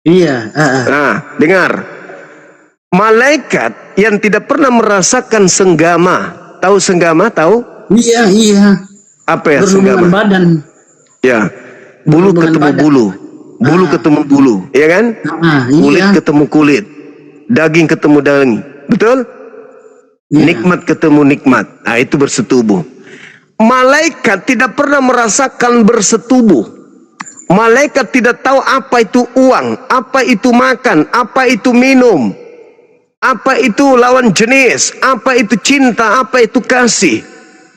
Iya, Nah, dengar. Malaikat yang tidak pernah merasakan senggama. Tahu senggama? Tahu? Iya. Apa ya Berhubungan senggama? badan. Ya. Bulu Berhubungan ketemu badan. bulu. Bulu ketemu bulu. Ya kan? Kulit Iya. ketemu kulit. Daging ketemu daging. Betul? Iya. Nikmat ketemu nikmat. Nah, itu bersetubuh. Malaikat tidak pernah merasakan bersetubuh. Malaikat tidak tahu apa itu uang, apa itu makan, apa itu minum, apa itu lawan jenis, apa itu cinta, apa itu kasih.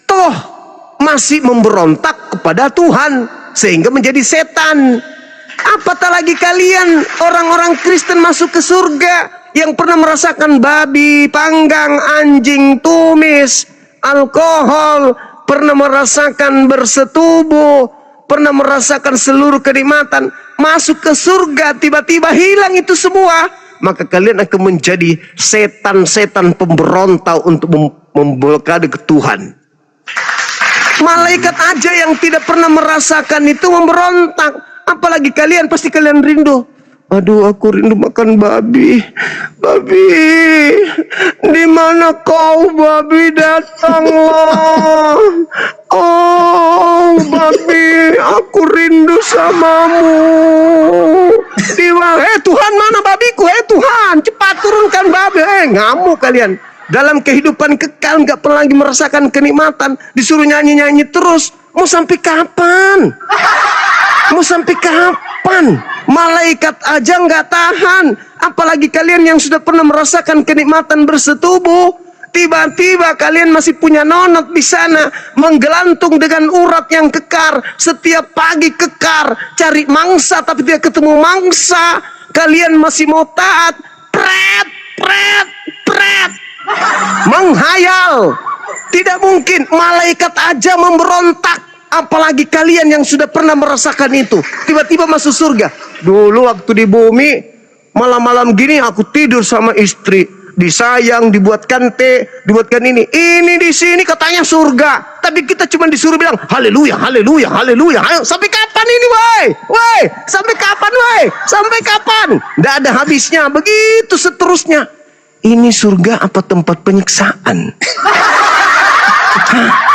Toh masih memberontak kepada Tuhan sehingga menjadi setan. Apatah lagi kalian orang-orang Kristen masuk ke surga yang pernah merasakan babi panggang, anjing tumis, alkohol, pernah merasakan bersetubuh, pernah merasakan seluruh kenikmatan, masuk ke surga tiba-tiba hilang itu semua, maka kalian akan menjadi setan-setan pemberontak untuk memblokade ke Tuhan. Malaikat aja yang tidak pernah merasakan itu memberontak, apalagi kalian. Pasti kalian rindu. Aduh, aku rindu makan babi. Babi, di mana kau babi, datanglah. Oh, babi, aku rindu samamu. Di mana? Tuhan, mana babiku? Tuhan, cepat turunkan babi. Ngamuk kalian. Dalam kehidupan kekal nggak pernah lagi merasakan kenikmatan, disuruh nyanyi-nyanyi terus. Mau sampai kapan? Mau sampai kapan? Malaikat aja nggak tahan, apalagi kalian yang sudah pernah merasakan kenikmatan bersetubuh. Tiba-tiba kalian masih punya nonot di sana, menggelantung dengan urat yang kekar, setiap pagi kekar, cari mangsa tapi tidak ketemu mangsa. Kalian masih mau taat, pret, menghayal. Tidak mungkin, malaikat aja memberontak, apalagi kalian yang sudah pernah merasakan itu. Tiba-tiba masuk surga. Dulu waktu di bumi, malam-malam gini aku tidur sama istri, disayang, dibuatkan teh, dibuatkan ini di sini katanya surga, tapi kita cuma disuruh bilang haleluya, haleluya, haleluya. Ayo, sampai kapan ini, woi, sampai kapan, sampai kapan? Tidak ada habisnya, begitu seterusnya. Ini surga apa tempat penyiksaan?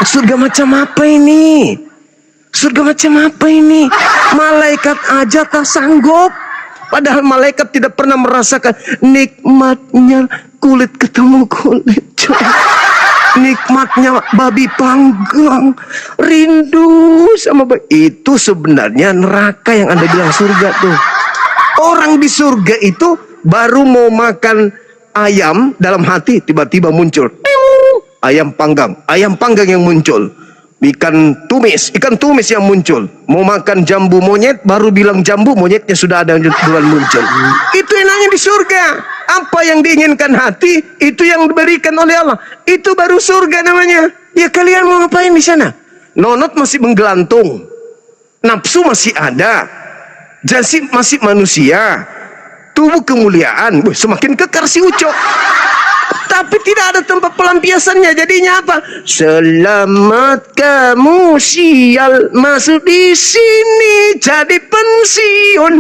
Surga macam apa ini? Surga macam apa ini? Malaikat aja tak sanggup. Padahal malaikat tidak pernah merasakan nikmatnya kulit ketemu kulit. Nikmatnya babi panggang. Rindu sama babi. Itu sebenarnya neraka yang Anda bilang surga tuh. Orang di surga itu baru mau makan ayam, dalam hati tiba-tiba muncul ayam panggang yang muncul, ikan tumis yang muncul. Mau makan jambu monyet, baru bilang jambu, monyetnya sudah ada duluan muncul. Itu enaknya di surga. Apa yang diinginkan hati, itu yang diberikan oleh Allah. Itu baru surga namanya. Ya, kalian mau ngapain di sana? Nonot masih menggelantung, nafsu masih ada, jasad masih manusia, tubuh kemuliaan. Semakin kekar si Ucok. Tapi tidak ada tempat pelampiasannya. Jadinya apa? Selamat kamu sial masuk di sini jadi pensiun.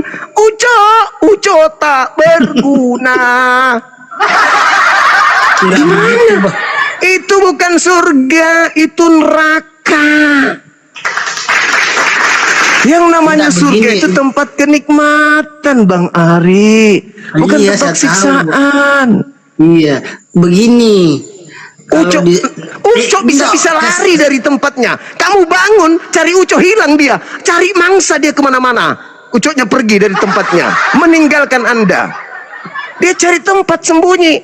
Ucok tak berguna. Gimana? Itu bukan surga, itu neraka. Yang namanya surga itu tempat kenikmatan, Bang Ari, bukan Iya, tempat saya tahu. siksaan. Iya, begini. Ucok bisa lari dari tempatnya. Kamu bangun, cari Ucok, hilang dia. Cari mangsa, dia kemana-mana. Ucoknya pergi dari tempatnya, meninggalkan Anda. Dia cari tempat sembunyi.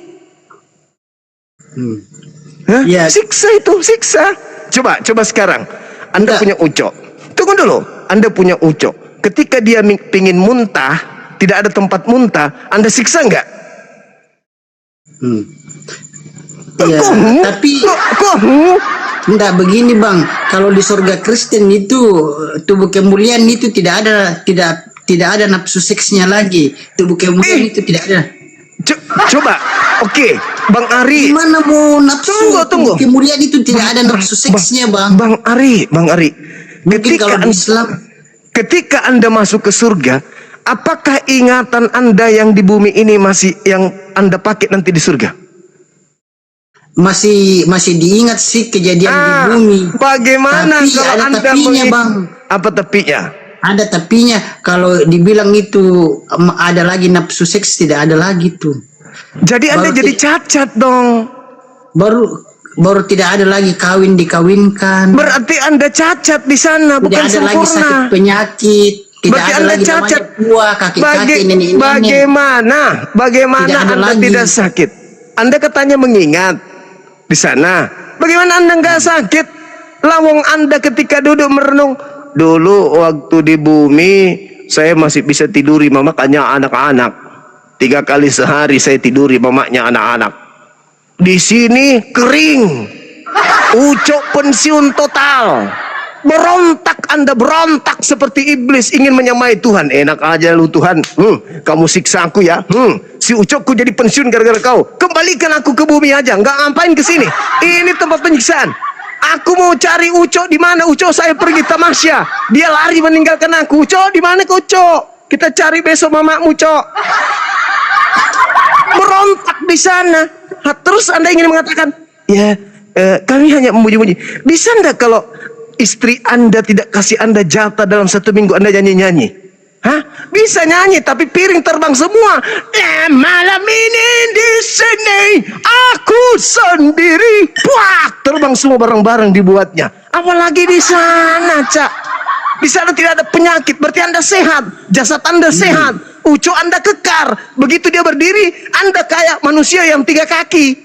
Hah? Ya. Siksa itu, siksa. Coba sekarang. Anda Enggak. punya ucok. Tunggu dulu. Anda punya ucok. Ketika dia pingin muntah, tidak ada tempat muntah, Anda siksa enggak? Ya, tapi Kok? enggak begini bang. Kalau di surga Kristen itu tubuh kemuliaan itu tidak ada nafsu seksnya lagi. Tubuh kemuliaan itu tidak ada. Coba, oke, Bang Ari. Gimana mau nafsu? Tunggu. Kemuliaan itu tidak ada nafsu seksnya bang. Bang Ari. Mungkin kalau di Islam. Ketika Anda masuk ke surga, apakah ingatan Anda yang di bumi ini masih yang Anda pakai nanti di surga? Masih diingat sih kejadian di bumi. Bagaimana Tapi kalau ada Anda tapinya bang. Apa tepinya? Ada tapinya. Kalau dibilang itu ada lagi nafsu seks, tidak ada lagi tuh. Jadi Anda Baru jadi cacat dong. Baru tidak ada lagi dikawinkan. Berarti Anda cacat di sana, Tidak bukan ada lagi sakit sempurna. penyakit. Tidak Berarti ada Anda lagi cacat. namanya tua, kakek-kakek, nenek-nenek. Bagaimana Tidak ada Anda lagi. tidak sakit? Anda katanya mengingat di sana. Bagaimana Anda nggak sakit? Lawang Anda ketika duduk merenung, dulu waktu di bumi saya masih bisa tiduri mamaknya anak-anak. 3 kali sehari saya tiduri mamaknya anak-anak. Di sini kering, ucok pensiun total. Berontak seperti iblis ingin menyamai Tuhan. Enak aja lu Tuhan. Kamu siksa aku ya. Si ucokku jadi pensiun gara-gara kau. Kembalikan aku ke bumi aja. Nggak ngapain ke sini. Ini tempat penyiksaan. Aku mau cari ucok di mana? Ucok saya pergi tamasya. Dia lari meninggalkan aku. Ucok di mana kau ucok? Kita cari besok mamamu cok. Berontak di sana. Terus Anda ingin mengatakan, ya kami hanya memuji-muji. Bisa enggak kalau istri Anda tidak kasih Anda jatah dalam 1 minggu Anda nyanyi-nyanyi? Hah? Bisa nyanyi tapi piring terbang semua. Malam ini di sini aku sendiri. Wah, terbang semua barang-barang dibuatnya. Apalagi di sana, Cak. Di sana tidak ada penyakit, berarti Anda sehat, jasad Anda sehat, ucok Anda kekar. Begitu dia berdiri, Anda kayak manusia yang 3 kaki.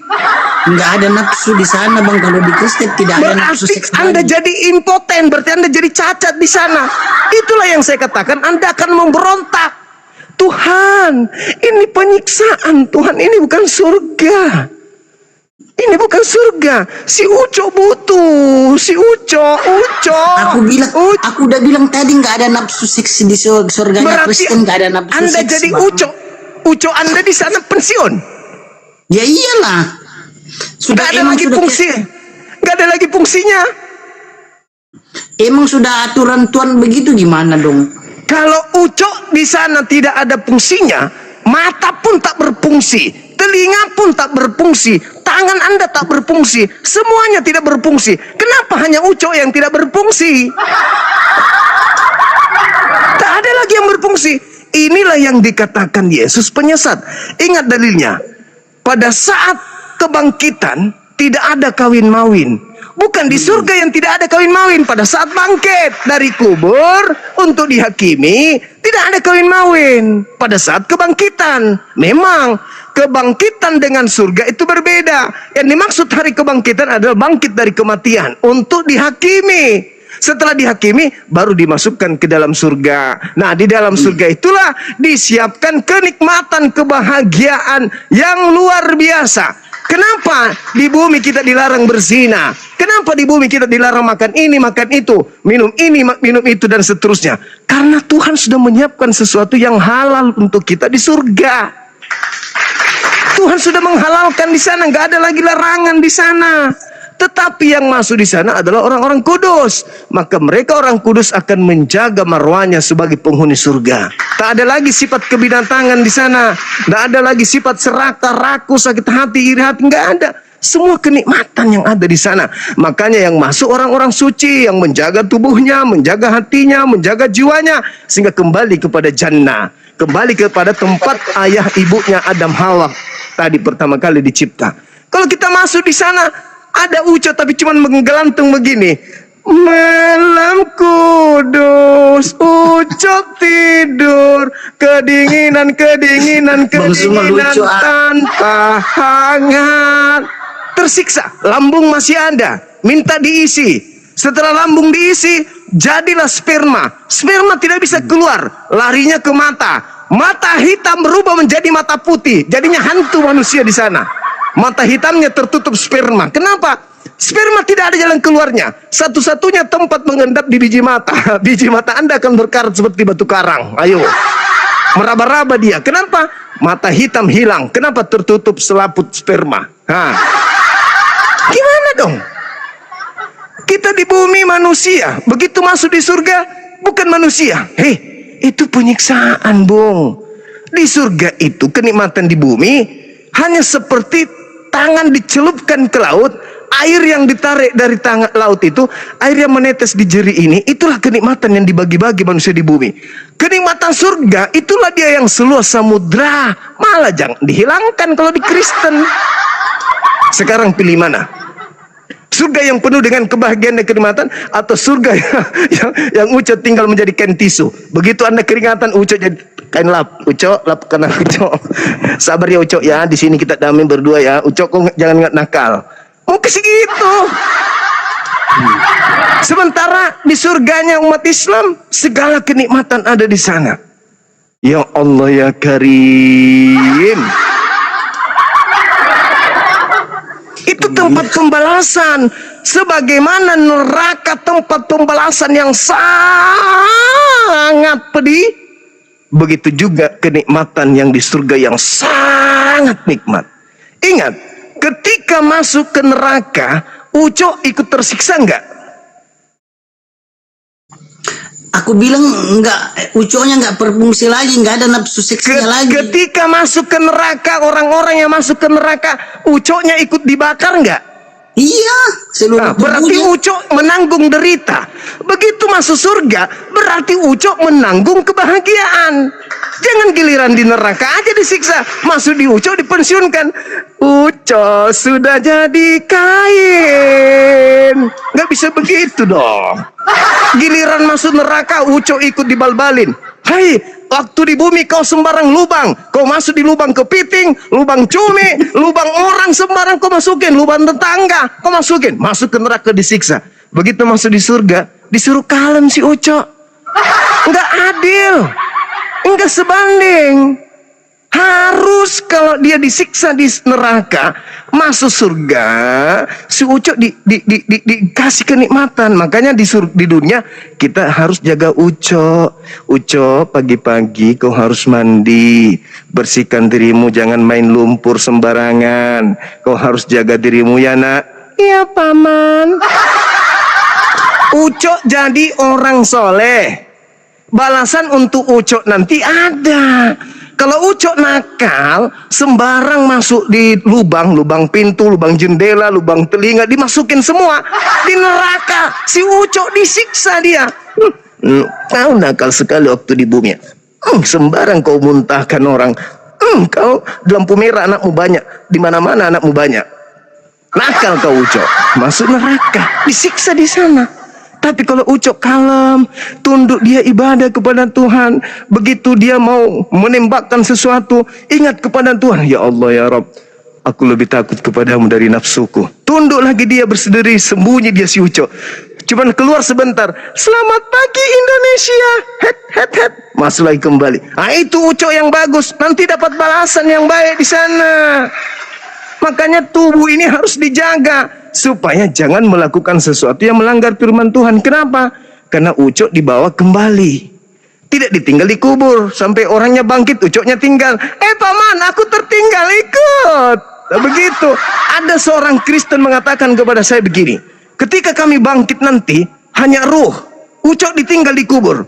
Nggak ada nafsu di sana bang. Kalau di Kristen tidak ada nafsu Berarti seks Anda lagi. jadi impoten, berarti Anda jadi cacat di sana. Itulah yang saya katakan, Anda akan memberontak. Tuhan, ini penyiksaan. Tuhan, ini bukan surga. Ini bukan surga. Si Ucok butuh. Si Ucok. Aku udah bilang tadi nggak ada nafsu seks di surganya Berarti Kristen, nggak ada nafsu Anda seks. jadi Bang. Ucok Anda di sana pensiun. Ya iyalah. Nggak ada lagi fungsi. Nggak ada lagi fungsinya. Emang sudah aturan Tuhan begitu, gimana dong? Kalau ucok di sana tidak ada fungsinya, mata pun tak berfungsi, telinga pun tak berfungsi, tangan Anda tak berfungsi, semuanya tidak berfungsi. Kenapa hanya ucok yang tidak berfungsi? Tak ada lagi yang berfungsi. Inilah yang dikatakan Yesus penyesat. Ingat dalilnya. Pada saat kebangkitan tidak ada kawin-mawin. Bukan di surga yang tidak ada kawin-mawin. Pada saat bangkit dari kubur untuk dihakimi, tidak ada kawin-mawin. Pada saat kebangkitan, memang kebangkitan dengan surga itu berbeda. Yang dimaksud hari kebangkitan adalah bangkit dari kematian untuk dihakimi. Setelah dihakimi, baru dimasukkan ke dalam surga. Nah, di dalam surga itulah disiapkan kenikmatan, kebahagiaan yang luar biasa. Kenapa di bumi kita dilarang berzina? Kenapa di bumi kita dilarang makan ini, makan itu, minum ini, minum itu, dan seterusnya? Karena Tuhan sudah menyiapkan sesuatu yang halal untuk kita di surga. Tuhan sudah menghalalkan di sana, nggak ada lagi larangan di sana. Tetapi yang masuk di sana adalah orang-orang kudus. Maka mereka orang kudus akan menjaga marwahnya sebagai penghuni surga. Tak ada lagi sifat kebinatangan di sana. Tak ada lagi sifat serakah, rakus, sakit hati, iri hati. Nggak ada. Semua kenikmatan yang ada di sana. Makanya yang masuk orang-orang suci, yang menjaga tubuhnya, menjaga hatinya, menjaga jiwanya, sehingga kembali kepada jannah. Kembali kepada tempat ayah ibunya Adam Hawa tadi pertama kali dicipta. Kalau kita masuk di sana, ada ucap tapi cuma menggelantung begini. Malam kudus, ucap tidur, kedinginan tanpa hangat. tersiksa, lambung masih ada, minta diisi. Setelah lambung diisi, jadilah sperma. Sperma tidak bisa keluar, larinya ke mata. Mata hitam berubah menjadi mata putih, jadinya hantu manusia di sana. Mata hitamnya tertutup sperma. Kenapa? Sperma tidak ada jalan keluarnya. Satu-satunya tempat mengendap di biji mata. Biji mata Anda akan berkarat seperti batu karang. Ayo, meraba-raba dia. Kenapa? Mata hitam hilang. Kenapa? Tertutup selaput sperma. Gimana dong? Kita di bumi manusia, begitu masuk di surga bukan manusia. Hei, itu penyiksaan, Bung. Di surga itu kenikmatan di bumi hanya seperti tangan dicelupkan ke laut, air yang ditarik dari tangan laut itu, air yang menetes di jeri ini, itulah kenikmatan yang dibagi-bagi manusia di bumi. Kenikmatan surga itulah dia yang seluas samudra, malah jangan dihilangkan kalau di Kristen. Sekarang pilih mana? Surga yang penuh dengan kebahagiaan dan kenikmatan, atau surga yang Ucok tinggal menjadi kain tisu. Begitu Anda keringatan, Ucok jadi kain lap. Ucok lap kena Ucok. Sabar ya Ucok ya, di sini kita damai berdua ya. Ucok kok jangan nakal. Mau ke situ. Sementara di surganya umat Islam, segala kenikmatan ada di sana. Ya Allah ya Karim. Itu tempat pembalasan. Sebagaimana neraka tempat pembalasan yang sangat pedih, begitu juga kenikmatan yang di surga yang sangat nikmat. Ingat, ketika masuk ke neraka, Ucok ikut tersiksa enggak? Aku bilang enggak, Ucoknya enggak berfungsi lagi, enggak ada nafsu seksnya lagi. Ketika masuk ke neraka, orang-orang yang masuk ke neraka, Ucoknya ikut dibakar enggak? Iya, seluruh berarti tubuhnya. Ucok menanggung derita. Begitu masuk surga, berarti Ucok menanggung kebahagiaan. Jangan giliran di neraka aja disiksa, masuk di Ucok dipensiunkan. Ucok sudah jadi kain. Nggak bisa begitu dong. Giliran masuk neraka, Ucok ikut dibalbalin. Hai, waktu di bumi kau sembarang lubang, kau masuk di lubang kepiting, lubang cumi, lubang orang sembarang kau masukin, lubang tetangga kau masukin, masuk ke neraka disiksa. Begitu masuk di surga, disuruh kalem si Ucok. Enggak adil, enggak sebanding. Harus kalau dia disiksa di neraka, masuk surga, si Ucok dikasih kenikmatan. Makanya di dunia kita harus jaga Ucok. Ucok, pagi-pagi kau harus mandi, bersihkan dirimu, jangan main lumpur sembarangan. Kau harus jaga dirimu ya nak. Iya paman. Ucok jadi orang soleh. Balasan untuk Ucok nanti ada. Kalau Ucok nakal, sembarang masuk di lubang pintu, lubang jendela, lubang telinga, dimasukin semua. Di neraka, si Ucok disiksa dia. Kau nakal sekali waktu di bumi. Sembarang kau muntahkan orang. Kau di lampu merah anakmu banyak, di mana-mana anakmu banyak. Nakal kau Ucok, masuk neraka, disiksa di sana. Tapi kalau Ucok kalem, tunduk dia ibadah kepada Tuhan. Begitu dia mau menembakkan sesuatu, ingat kepada Tuhan. Ya Allah ya Rabb, aku lebih takut kepadamu dari nafsuku. Tunduk lagi dia bersendiri, sembunyi dia si Ucok. Cuman keluar sebentar. Selamat pagi Indonesia. Het. Masuk lagi kembali. Itu Ucok yang bagus. Nanti dapat balasan yang baik di sana. Makanya tubuh ini harus dijaga supaya jangan melakukan sesuatu yang melanggar firman Tuhan. Kenapa? Karena Ucok dibawa kembali, tidak ditinggal di kubur sampai orangnya bangkit, Ucoknya tinggal. Paman, aku tertinggal, ikut. Begitu. Ada seorang Kristen mengatakan kepada saya begini, ketika kami bangkit nanti hanya ruh, Ucok ditinggal di kubur,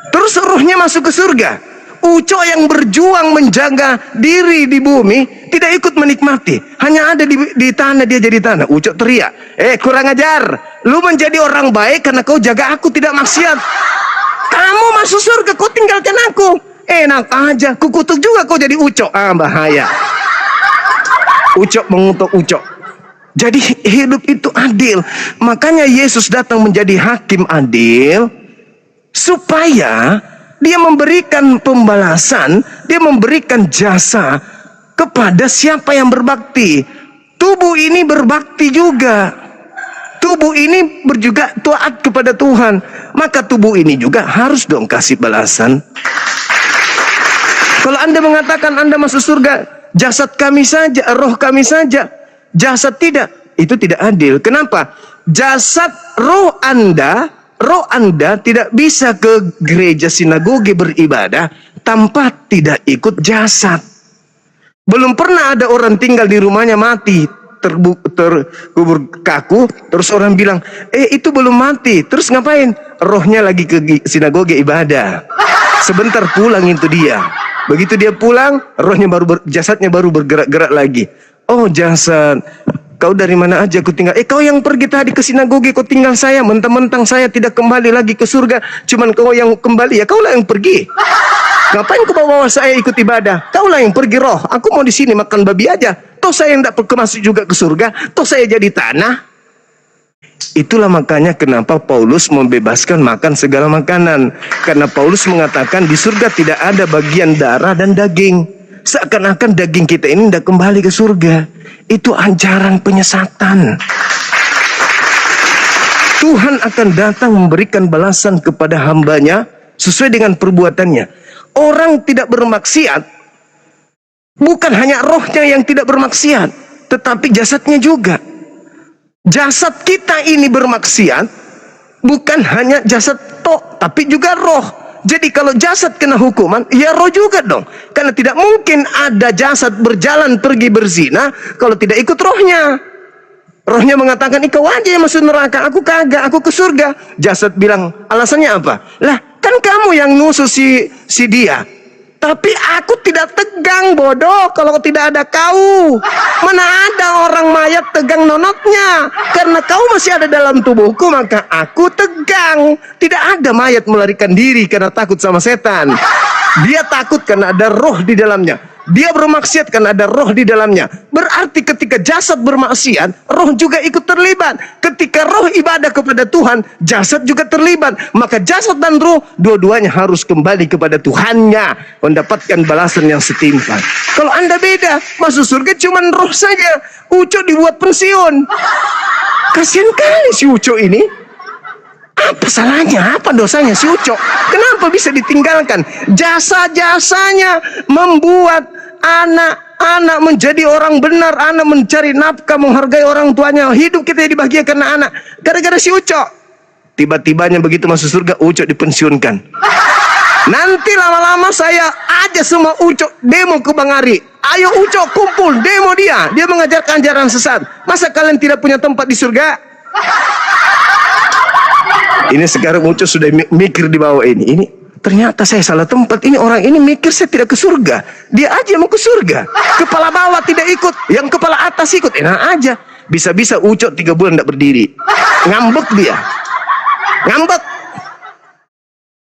terus ruhnya masuk ke surga. Ucok yang berjuang menjaga diri di bumi tidak ikut menikmati, hanya ada di tanah, dia jadi tanah. Ucok teriak, kurang ajar, lu menjadi orang baik karena kau jaga aku tidak maksiat. Kamu masuk surga, kau tinggalkan aku. Enak aja, kukutuk juga kau jadi Ucok. Bahaya. Ucok mengutuk Ucok. Jadi hidup itu adil. Makanya Yesus datang menjadi hakim adil supaya dia memberikan pembalasan, dia memberikan jasa kepada siapa yang berbakti. Tubuh ini berbakti juga. Tubuh ini juga taat kepada Tuhan. Maka tubuh ini juga harus dong kasih balasan. Kalau Anda mengatakan Anda masuk surga, jasad kami saja, roh kami saja, jasad tidak, itu tidak adil. Kenapa? Jasad roh Anda tidak bisa ke gereja sinagoge beribadah tanpa tidak ikut jasad. Belum pernah ada orang tinggal di rumahnya mati, terkubur kaku, terus orang bilang, itu belum mati, terus ngapain? Rohnya lagi ke sinagoge ibadah. Sebentar pulang itu dia. Begitu dia pulang, rohnya jasadnya baru bergerak-gerak lagi. Oh jasad, kau dari mana aja? Aku tinggal. Kau yang pergi tadi ke sinagoge, kau tinggal saya. Mentang-mentang saya tidak kembali lagi ke surga, cuman kau yang kembali. Ya kaulah yang pergi. Ngapain kau bawa saya ikut ibadah? Kaulah yang pergi roh. Aku mau di sini makan babi aja. Toh saya yang tidak masuk juga ke surga. Toh saya jadi tanah. Itulah makanya kenapa Paulus membebaskan makan segala makanan. Karena Paulus mengatakan di surga tidak ada bagian darah dan daging. Seakan-akan daging kita ini tidak kembali ke surga. Itu ajaran penyesatan. Tuhan akan datang memberikan balasan kepada hambanya sesuai dengan perbuatannya. Orang tidak bermaksiat, bukan hanya rohnya yang tidak bermaksiat, tetapi jasadnya juga. Jasad kita ini bermaksiat, bukan hanya jasad tok, tapi juga roh. Jadi kalau jasad kena hukuman, ya roh juga dong. Karena tidak mungkin ada jasad berjalan pergi berzina kalau tidak ikut rohnya. Rohnya mengatakan, kau aja yang masuk neraka, aku kagak, aku ke surga. Jasad bilang, alasannya apa? Lah, kan kamu yang nusus si dia. Tapi aku tidak tegang, bodoh, kalau tidak ada kau. Mana ada orang mayat tegang nonotnya. Karena kau masih ada dalam tubuhku, maka aku tegang. Tidak ada mayat melarikan diri karena takut sama setan. Dia takut karena ada roh di dalamnya. Dia bermaksiat karena ada roh di dalamnya. Berarti ketika jasad bermaksiat, roh juga ikut terlibat. Ketika roh ibadah kepada Tuhan, jasad juga terlibat. Maka jasad dan roh, dua-duanya harus kembali kepada Tuhannya, mendapatkan balasan yang setimpal. Kalau Anda beda, masuk surga cuma roh saja. Ucok dibuat pensiun. Kasihan kali si Ucok ini. Apa salahnya? Apa dosanya si Ucok? Kenapa bisa ditinggalkan? Jasa-jasanya membuat anak-anak menjadi orang benar, anak mencari nafkah, menghargai orang tuanya. Hidup kita dibahagiakan karena anak. Gara-gara si Ucok. Tiba-tibanya begitu masuk surga, Ucok dipensiunkan. Nanti lama-lama saya aja semua Ucok demo ke Bang Ari. Ayo Ucok kumpul, demo dia. Dia mengajarkan ajaran sesat. Masa kalian tidak punya tempat di surga? Ini sekarang Ucok sudah mikir di bawah ini. Ini ternyata saya salah tempat. Ini orang ini mikir saya tidak ke surga. Dia aja mau ke surga. Kepala bawah tidak ikut, yang kepala atas ikut. Enak aja. Bisa-bisa Ucok 3 bulan tidak berdiri. Ngambek dia. Ngambek.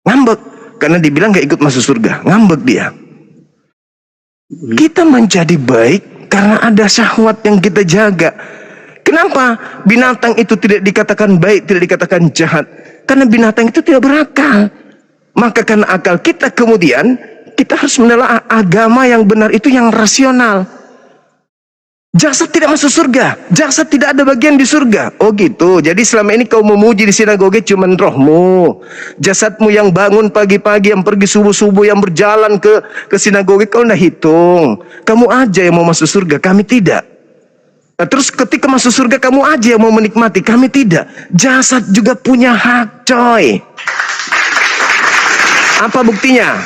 Ngambek. Karena dibilang gak ikut masuk surga. Ngambek dia. Kita menjadi baik karena ada syahwat yang kita jaga. Kenapa binatang itu tidak dikatakan baik, tidak dikatakan jahat? Karena binatang itu tidak berakal. Maka karena akal kita kemudian, kita harus menelaah agama yang benar itu yang rasional. Jasad tidak masuk surga. Jasad tidak ada bagian di surga. Oh gitu. Jadi selama ini kau memuji di sinagoge cuma rohmu. Jasadmu yang bangun pagi-pagi, yang pergi subuh-subuh, yang berjalan ke sinagoge, kau nak hitung. Kamu aja yang mau masuk surga, kami tidak. Nah, terus ketika masuk surga kamu aja yang mau menikmati, kami tidak. Jasad juga punya hak, coy. Apa buktinya?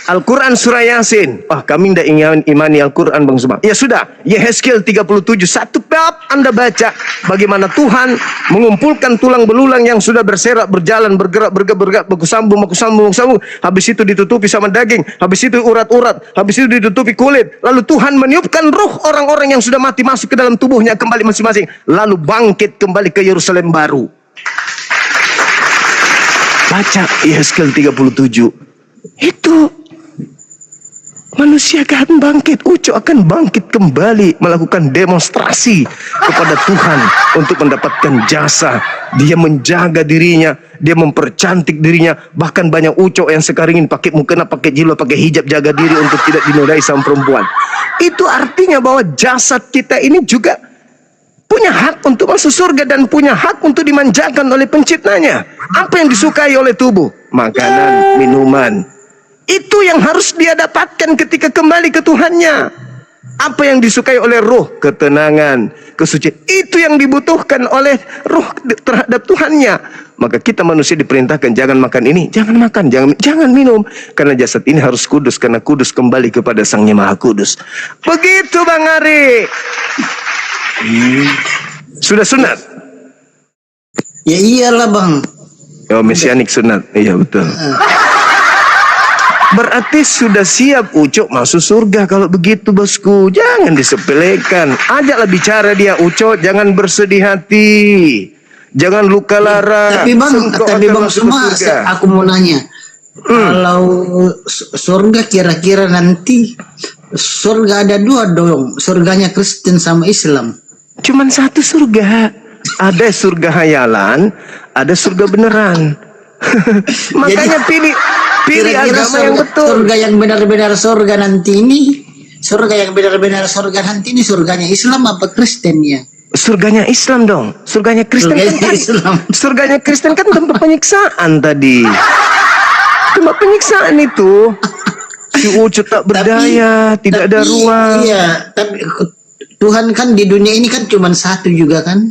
Al-Quran surah Yasin. Kami tidak ingin imani Al-Quran Bang Suma. Ya sudah, Yehezkiel 37, satu bab Anda baca bagaimana Tuhan mengumpulkan tulang belulang yang sudah berserak, berjalan, bergerak, bersambung. Habis itu ditutupi sama daging, habis itu urat-urat, habis itu ditutupi kulit. Lalu Tuhan meniupkan roh orang-orang yang sudah mati masuk ke dalam tubuhnya kembali masing-masing. Lalu bangkit kembali ke Yerusalem baru. Baca Yehezkiel 37. Itu manusia akan bangkit, Ucok akan bangkit kembali melakukan demonstrasi kepada Tuhan untuk mendapatkan jasa. Dia menjaga dirinya, dia mempercantik dirinya. Bahkan banyak Ucok yang sekarang ini pakai mukena, pakai jilbab, pakai hijab, jaga diri untuk tidak dinodai sama perempuan. Itu artinya bahwa jasad kita ini juga punya hak untuk masuk surga dan punya hak untuk dimanjakan oleh penciptanya. Apa yang disukai oleh tubuh? Makanan, minuman. Itu yang harus dia dapatkan ketika kembali ke Tuhannya. Apa yang disukai oleh roh? Ketenangan, kesucian. Itu yang dibutuhkan oleh roh terhadap Tuhannya. Maka kita manusia diperintahkan jangan makan ini, jangan makan, jangan minum. Karena jasad ini harus kudus, karena kudus kembali kepada Sang Yang Maha Kudus. Begitu Bang Ari. Sudah sunat? Ya iyalah bang. Oh, mesianik sunat. Iya betul. Berarti sudah siap Ucok masuk surga kalau begitu bosku. Jangan disepelekan. Ajaklah bicara dia Ucok, jangan bersedih hati. Jangan luka lara. Tapi bang masuk semua surga. aku mau nanya. Kalau surga kira-kira nanti surga ada dua dong. Surganya Kristen sama Islam. Cuman satu surga. Ada surga hayalan, ada surga beneran. Makanya pilih Kira-kira agama yang betul. surga yang benar-benar surga nanti ini, surga yang benar-benar surga nanti ini surganya Islam apa Kristen ya? Surganya Islam dong. Surganya Kristen Surganya kan Islam. Surganya Kristen kan tempat penyiksaan tadi. Tempat penyiksaan itu. Si Ucu tak berdaya, tidak ada ruang. Iya, tapi Tuhan kan di dunia ini kan cuma satu juga kan?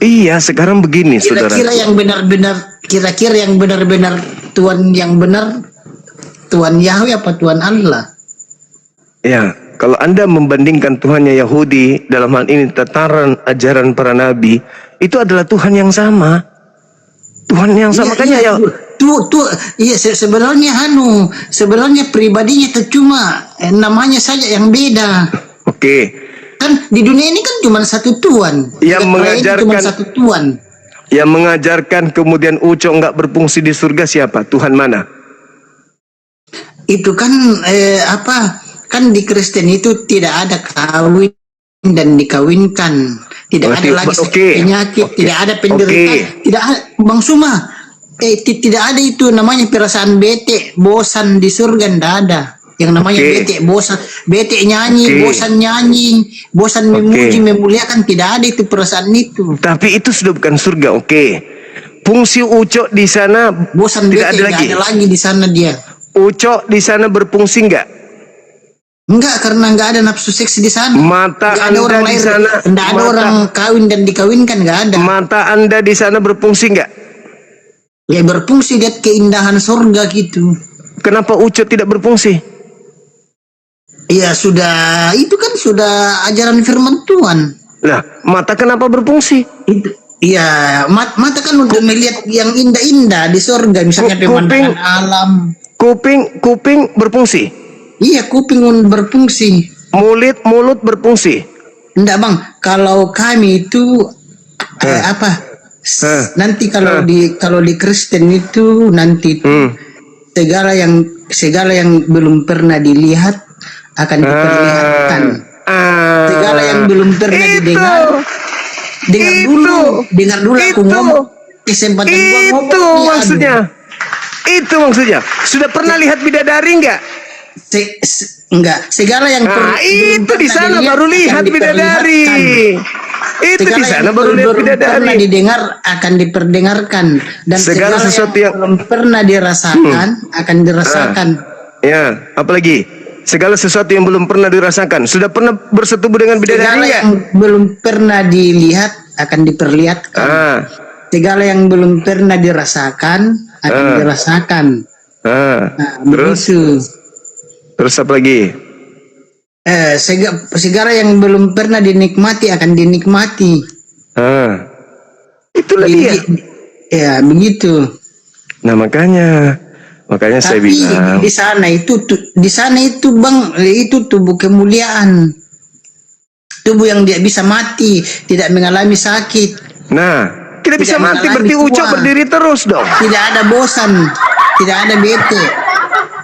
Iya, sekarang begini saudara. Kira-kira yang benar-benar Tuhan yang benar Tuhan Yahweh apa Tuhan Allah? Ya, kalau Anda membandingkan Tuhannya Yahudi dalam hal ini tataran ajaran para nabi, itu adalah Tuhan yang sama. Tuhan yang sama makanya ya. Iya sebenarnya pribadinya itu cuma namanya saja yang beda. Oke. Kan di dunia ini kan cuma satu Tuhan. Yang mengajarkan cuma satu Tuhan. Yang mengajarkan kemudian Ucok nggak berfungsi di surga siapa? Tuhan mana? Itu kan kan di Kristen itu tidak ada kawin dan dikawinkan, tidak ada lagi penyakit, tidak ada penderitaan, tidak ada Bang Suma, tidak ada itu namanya perasaan bete, bosan di surga, tidak ada. Yang namanya bete nyanyi, bosan memuji, memuliakan, tidak ada itu perasaan itu. Tapi itu sudah bukan surga, Fungsi Ucok di sana bosan tidak bete, ada lagi. ada lagi di sana dia. Ucok di sana berfungsi enggak? Enggak, karena enggak ada nafsu seks di sana. Mata enggak ada Anda orang di lahir, sana, enggak ada orang kawin dan dikawinkan, enggak ada. Mata Anda di sana berfungsi enggak? Ya berfungsi, lihat keindahan surga gitu. Kenapa Ucok tidak berfungsi? Iya sudah, itu kan sudah ajaran firman Tuhan. Lah, mata kenapa berfungsi? Itu, iya, mata kan untuk melihat yang indah-indah di surga, misalnya pemandangan alam. Kuping berfungsi. Iya, kuping berfungsi. Mulut berfungsi. Enggak bang, kalau kami itu nanti kalau di Kristen itu nanti segala yang belum pernah dilihat akan diperlihatkan. Segala yang belum pernah didengar, dengar dulu aku ngomong. Kesempatan gua ngomong. Itu maksudnya. Sudah pernah lihat bidadari enggak? Enggak. Segala yang itu di sana baru lihat bidadari. Itu di sana baru lihat bidadari. Pernah didengar akan diperdengarkan, dan segala sesuatu yang belum pernah dirasakan akan dirasakan. Ya, apalagi? Segala sesuatu yang belum pernah dirasakan. Sudah pernah bersetubuh dengan bidadari segala enggak? Yang belum pernah dilihat akan diperlihatkan. Segala yang belum pernah dirasakan akan dirasakan. Terus apa lagi? Segala yang belum pernah dinikmati akan dinikmati. Itulah dia. Ya, begitu. Nah, makanya saya bilang di sana itu bang, itu tubuh kemuliaan, tubuh yang dia bisa mati, tidak mengalami sakit. Nah, tidak bisa mati berarti Ucok berdiri terus dong. Tidak ada bosan, tidak ada bete.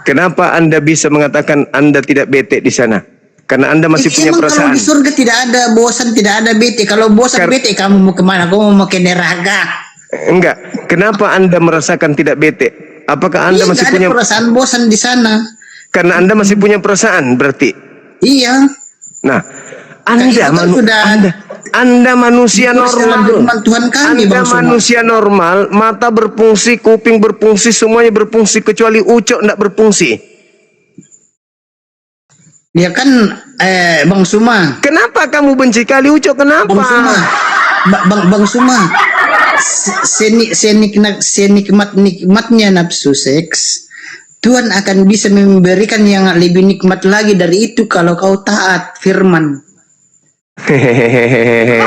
Kenapa Anda bisa mengatakan Anda tidak bete di sana? Karena Anda masih punya perasaan. Kalau di surga tidak ada bosan, tidak ada bete. Kalau bosan bete, kamu mau kemana? Kamu mau ke neraka? Enggak. Kenapa Anda merasakan tidak bete? Apakah Anda masih punya perasaan bosan di sana? Karena Anda masih punya perasaan berarti. Iya. Nah, Anda Anda manusia Itu adalah normal. firman Tuhan kami, Anda Bang Suma. manusia normal, mata berfungsi, kuping berfungsi, semuanya berfungsi kecuali ucok tidak berfungsi. Ya kan, Bang Suma. Kenapa kamu benci kali ucok? Kenapa? Bang Suma, Bang Suma, senikmat-nikmatnya nafsu seks, Tuhan akan bisa memberikan yang lebih nikmat lagi dari itu kalau kau taat firman. Iya.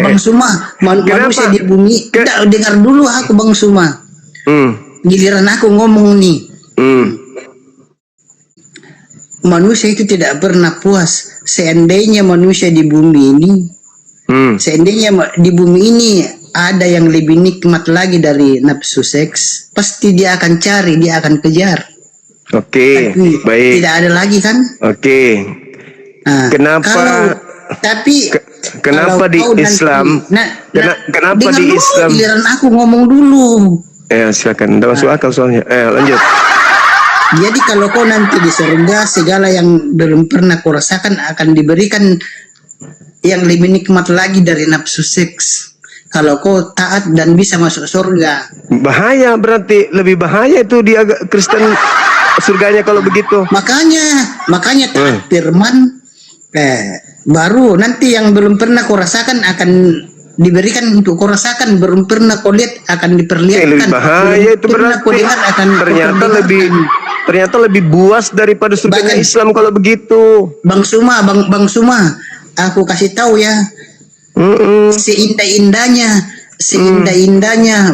Bang Suma, manusia di bumi. Tidak, dengar dulu aku, Bang Suma. Giliran aku ngomong nih. Manusia itu tidak pernah puas. Seandainya manusia di bumi ini, seandainya di bumi ini ada yang lebih nikmat lagi dari nafsu seks, pasti dia akan cari, dia akan kejar. Oke, Tapi baik. tidak ada lagi kan? Oke. Nah, Kenapa? Kenapa kalau di kau nanti- Islam? Kenapa dengar di dulu, Islam? Giliran aku ngomong dulu. Silakan. Tidak masuk akal soalnya. Lanjut. Jadi kalau kau nanti di surga, segala yang belum pernah kau rasakan akan diberikan yang lebih nikmat lagi dari nafsu seks. Kalau kau taat dan bisa masuk surga. Bahaya, berarti lebih bahaya itu di Kristen surganya kalau begitu. Makanya taat firman, baru nanti yang belum pernah kau rasakan akan diberikan untuk kau rasakan, belum pernah kau lihat akan diperlihatkan. Lebih bahaya itu pernah kau berarti. dengar akan Ternyata lebih buas daripada surganya Bahkan- Islam kalau begitu. Bang Suma, aku kasih tahu ya. Seindah-indahnya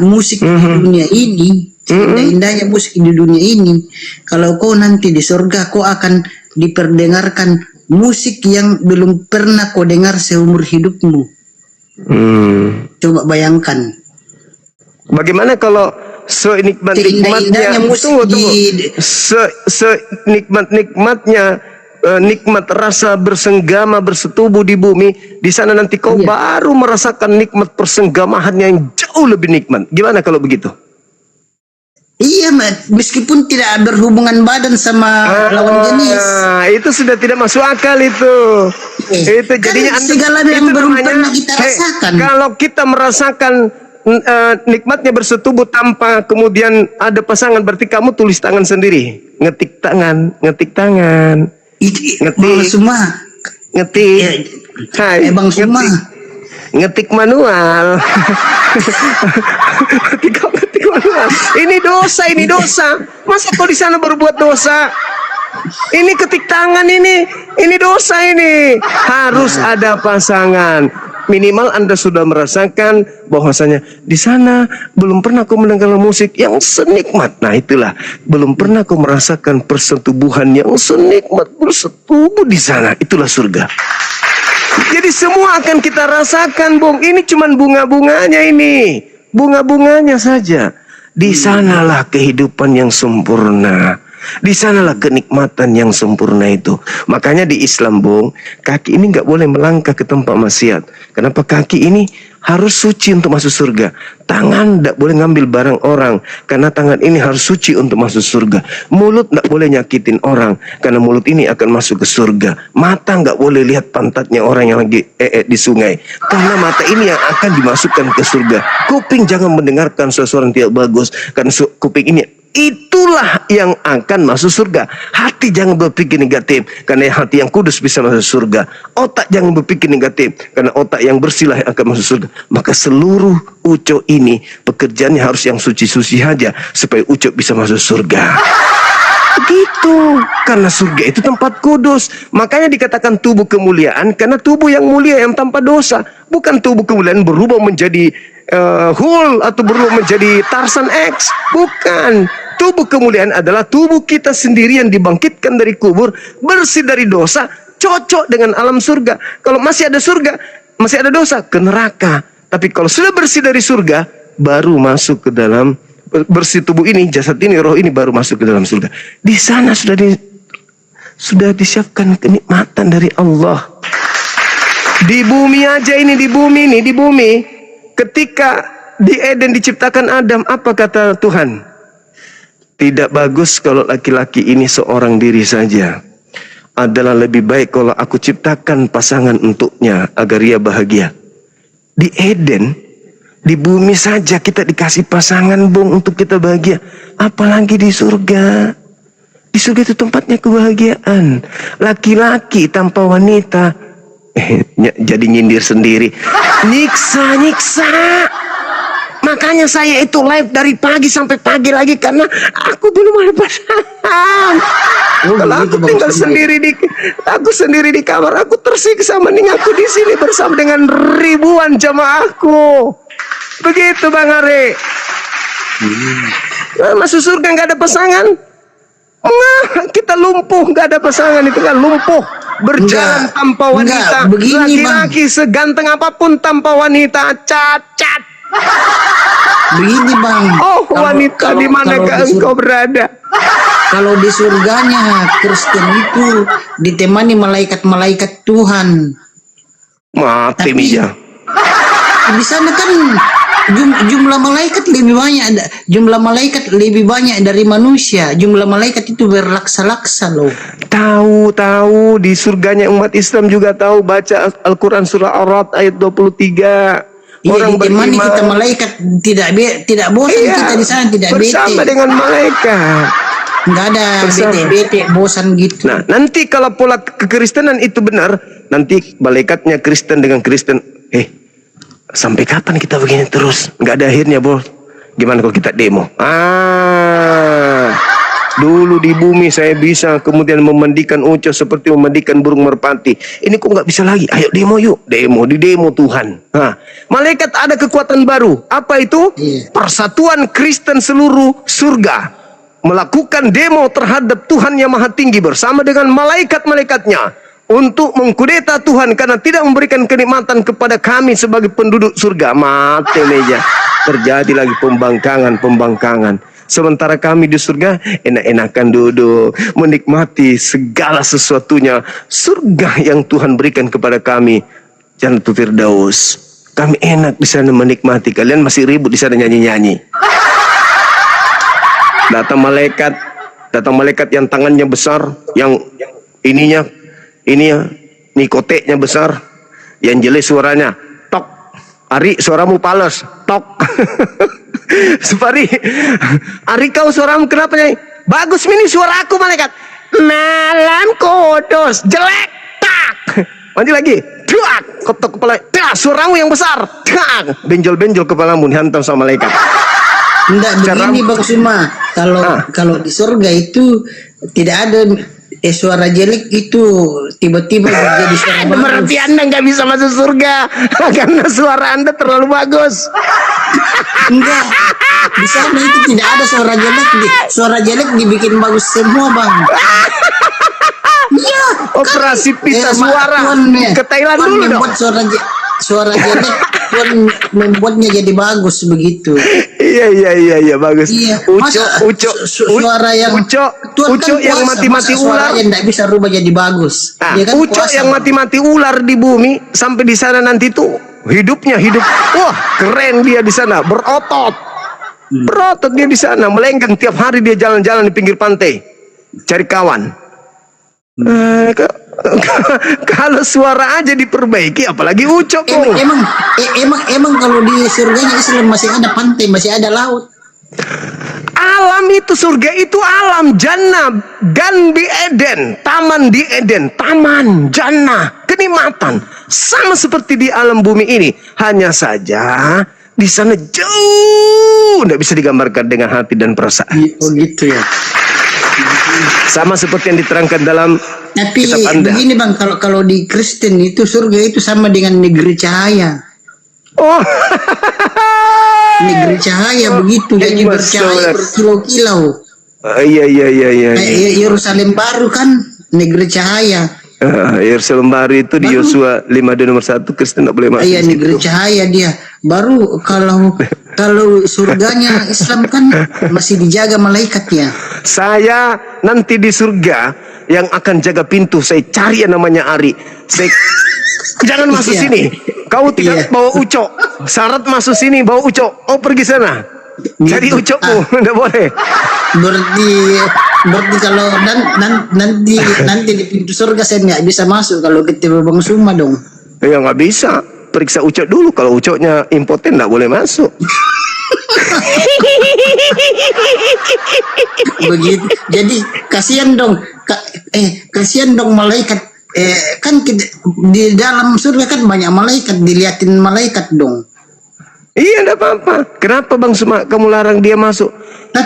musik di dunia ini, seindah-indahnya musik di dunia ini, kalau kau nanti di surga, kau akan diperdengarkan musik yang belum pernah kau dengar seumur hidupmu. Coba bayangkan. Bagaimana kalau senikmat-nikmatnya Seindah-indahnya musik senikmat-nikmatnya nikmat rasa bersenggama bersetubuh di bumi, di sana nanti kau baru merasakan nikmat persenggamahannya yang jauh lebih nikmat. Gimana kalau begitu? Iya, meskipun tidak berhubungan badan sama lawan jenis. Itu sudah tidak masuk akal itu. Itu Kan jadinya segala yang itu belum namanya, pernah kita rasakan. Kalau kita merasakan nikmatnya bersetubuh tanpa kemudian ada pasangan, berarti kamu tulis tangan sendiri, ngetik tangan. Itu Ngetik. Bang Suma. Ngetik. Hai, Bang Suma. Ngetik manual. ngetik manual. Ini dosa. Masa kau di sana berbuat dosa? Ini ketik tangan ini dosa ini. Harus ada pasangan. Minimal Anda sudah merasakan bahwasanya di sana belum pernah kau mendengar musik yang senikmat. Nah, itulah belum pernah kau merasakan persetubuhan yang senikmat bersetubuh di sana. Itulah surga. Jadi semua akan kita rasakan, Bung. Ini cuman bunga-bunganya ini. Bunga-bunganya saja. Di sanalah kehidupan yang sempurna. Di sanalah kenikmatan yang sempurna itu. Makanya di Islam, Bung, kaki ini nggak boleh melangkah ke tempat maksiat. Kenapa? Kaki ini harus suci untuk masuk surga. Tangan tidak boleh ngambil barang orang, karena tangan ini harus suci untuk masuk surga. Mulut tidak boleh nyakitin orang, karena mulut ini akan masuk ke surga. Mata nggak boleh lihat pantatnya orang yang lagi di sungai, karena mata ini yang akan dimasukkan ke surga. Kuping jangan mendengarkan sesuatu yang tidak bagus, karena kuping ini itulah yang akan masuk surga. Hati jangan berpikir negatif, karena hati yang kudus bisa masuk surga. Otak jangan berpikir negatif, karena otak yang bersihlah yang akan masuk surga. Maka seluruh ucok ini pekerjaannya harus yang suci-suci saja, supaya ucok bisa masuk surga. Begitu, karena surga itu tempat kudus. Makanya dikatakan tubuh kemuliaan, karena tubuh yang mulia yang tanpa dosa. Bukan tubuh kemuliaan berubah menjadi Hulk atau berubah menjadi Tarzan X. Bukan. Tubuh kemuliaan adalah tubuh kita sendiri yang dibangkitkan dari kubur, bersih dari dosa, cocok dengan alam surga. Kalau masih ada surga, masih ada dosa, ke neraka. Tapi kalau sudah bersih dari surga, baru masuk ke dalam, bersih tubuh ini, jasad ini, roh ini, baru masuk ke dalam surga. Di sana sudah disiapkan kenikmatan dari Allah. Di bumi aja ini, di bumi. Ketika di Eden diciptakan Adam, apa kata Tuhan? Tidak bagus kalau laki-laki ini seorang diri saja. adalah lebih baik kalau aku ciptakan pasangan untuknya agar ia bahagia. Di Eden, di bumi saja kita dikasih pasangan, Bung, untuk kita bahagia. Apalagi di surga. Di surga itu tempatnya kebahagiaan. Laki-laki tanpa wanita. Jadi nyindir sendiri. Nyiksa. Makanya saya itu live dari pagi sampai pagi lagi karena aku belum ada pasangan. Kalau aku tinggal sendiri di kamar, aku tersiksa. Mending aku di sini bersama dengan ribuan jamaahku. Begitu Bang Ari. Masuk surga nggak ada pasangan. Nah, kita lumpuh, nggak ada pasangan, itu kan lumpuh. Berjalan tanpa wanita. Laki-laki seganteng apapun tanpa wanita cacat. Begini Bang. Oh, wanita di manakah engkau berada? Kalau di surganya Kristen itu ditemani malaikat-malaikat Tuhan. Mati Mija. Di sana kan jumlah malaikat lebih banyak, jumlah malaikat lebih banyak dari manusia. Jumlah malaikat itu berlaksa-laksa loh. Tahu di surganya umat Islam juga tahu, baca Al-Quran surah Ar-Ra'd ayat 23. Orang ditemani beriman, kita malaikat tidak bosan, kita di sana tidak bersama bete. dengan malaikat. Nggak ada bete bosan gitu. Nah, nanti kalau pola kekristenan itu benar, nanti malaikatnya Kristen dengan Kristen, sampai kapan kita begini terus? Nggak ada akhirnya, bos. Gimana kalau kita demo? Dulu di bumi saya bisa kemudian memandikan Uco seperti memandikan burung merpati. Ini kok nggak bisa lagi? Ayo demo yuk. Di demo Tuhan. Malaikat ada kekuatan baru. Apa itu? Persatuan Kristen seluruh surga melakukan demo terhadap Tuhan yang Maha Tinggi bersama dengan malaikat-malaikatnya untuk mengkudeta Tuhan karena tidak memberikan kenikmatan kepada kami sebagai penduduk surga. Mati meja. Terjadi lagi pembangkangan. Sementara kami di surga enak-enakan duduk, menikmati segala sesuatunya. Surga yang Tuhan berikan kepada kami, Jannatul Firdaus. Kami enak di sana menikmati. Kalian masih ribut di sana nyanyi-nyanyi. Datang malaikat yang tangannya besar, yang ininya nikoteknya besar, yang jelas suaranya tok. Ari, suaramu palas, tok. Supari, Ari kau suaramu kenapa nyai? Bagus ini suara aku malaikat. Malam kudus, jelek, tak. Maju lagi, tak. Ketok kepala, tak. Suaramu yang besar, tak. Benjol-benjol kepalamu dihantam sama malaikat. Enggak begini Bang Suma. Kalau di surga itu tidak ada suara jelek itu tiba-tiba jadi suara bagus. Berarti Anda nggak bisa masuk surga karena suara Anda terlalu bagus. Enggak, di sana itu tidak ada suara jelek. Suara jelek dibikin bagus semua Bang. Iya. Operasi pita suara ke Thailand dulu dong. Membuat suara jelek Tuhan membuatnya jadi bagus begitu. Iya bagus. Iya. Uco suara yang Uco yang mati-mati ular tidak bisa rubah jadi bagus. Ya kan, Uco yang mati-mati ular di bumi sampai di sana nanti tuh hidupnya hidup. Wah, keren dia di sana, berotot. Berotot dia di sana, melenggang tiap hari dia jalan-jalan di pinggir pantai cari kawan. Kalau suara aja diperbaiki, apalagi Uco. Emang kalau di surganya Islam masih ada pantai, masih ada laut. Alam itu, surga itu alam jannah, gan di Eden, taman di Eden, taman jannah, kenikmatan sama seperti di alam bumi ini. Hanya saja di sana jauh, tidak bisa digambarkan dengan hati dan perasaan. Oh gitu ya. Sama seperti yang diterangkan dalam kitab Anda. Begini Bang, kalau di Kristen itu surga itu sama dengan negeri cahaya. Oh. Negeri cahaya begitu, jadi bercahaya berkilau-kilau. Iya. Yerusalem baru kan negeri cahaya. Yerusalem baru itu di Yosua 5 nomor 1, Kristen tidak boleh masuk. Iya, negeri cahaya dia. Baru kalau surganya Islam kan masih dijaga malaikatnya. Saya nanti di surga yang akan jaga pintu, saya cari yang namanya Ari. Jangan masuk sini. Kau tidak bawa Uco. Syarat masuk sini bawa Uco. Oh, pergi sana. Cari Ucomu, tidak boleh. Berarti Berarti kalau nanti di pintu surga saya nggak bisa masuk kalau ketemu Bang Suma dong. Ya nggak bisa. Periksa ucok dulu. Kalau ucoknya impoten nggak boleh masuk. Begitu. Jadi kasihan dong. Kasihan dong malaikat. Kan di dalam surga kan banyak malaikat, diliatin malaikat dong. Iya, enggak apa-apa. Kenapa Bang Suma kamu larang dia masuk?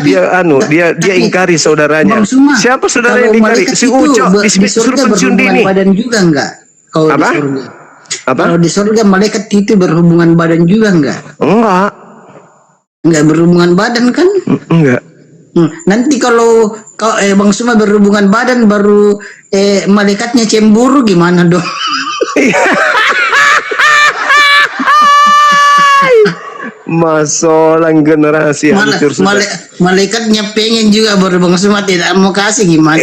Dia ingkari saudaranya. Bang Suma, siapa saudara yang kalau diingkari? malaikat Si itu Ucok di disuruh surga pensiun berhubungan dini. badan juga enggak? Kalau Apa? di surga. Apa? Kalau di surga malaikat itu berhubungan badan juga enggak? Enggak. Enggak berhubungan badan kan? Enggak. Nanti kalau Bang Suma berhubungan badan baru malaikatnya cemburu gimana dong? Masolang generasi hancur sudah. Malaikatnya pengen juga baru Bang Suma tidak mau kasih gimana?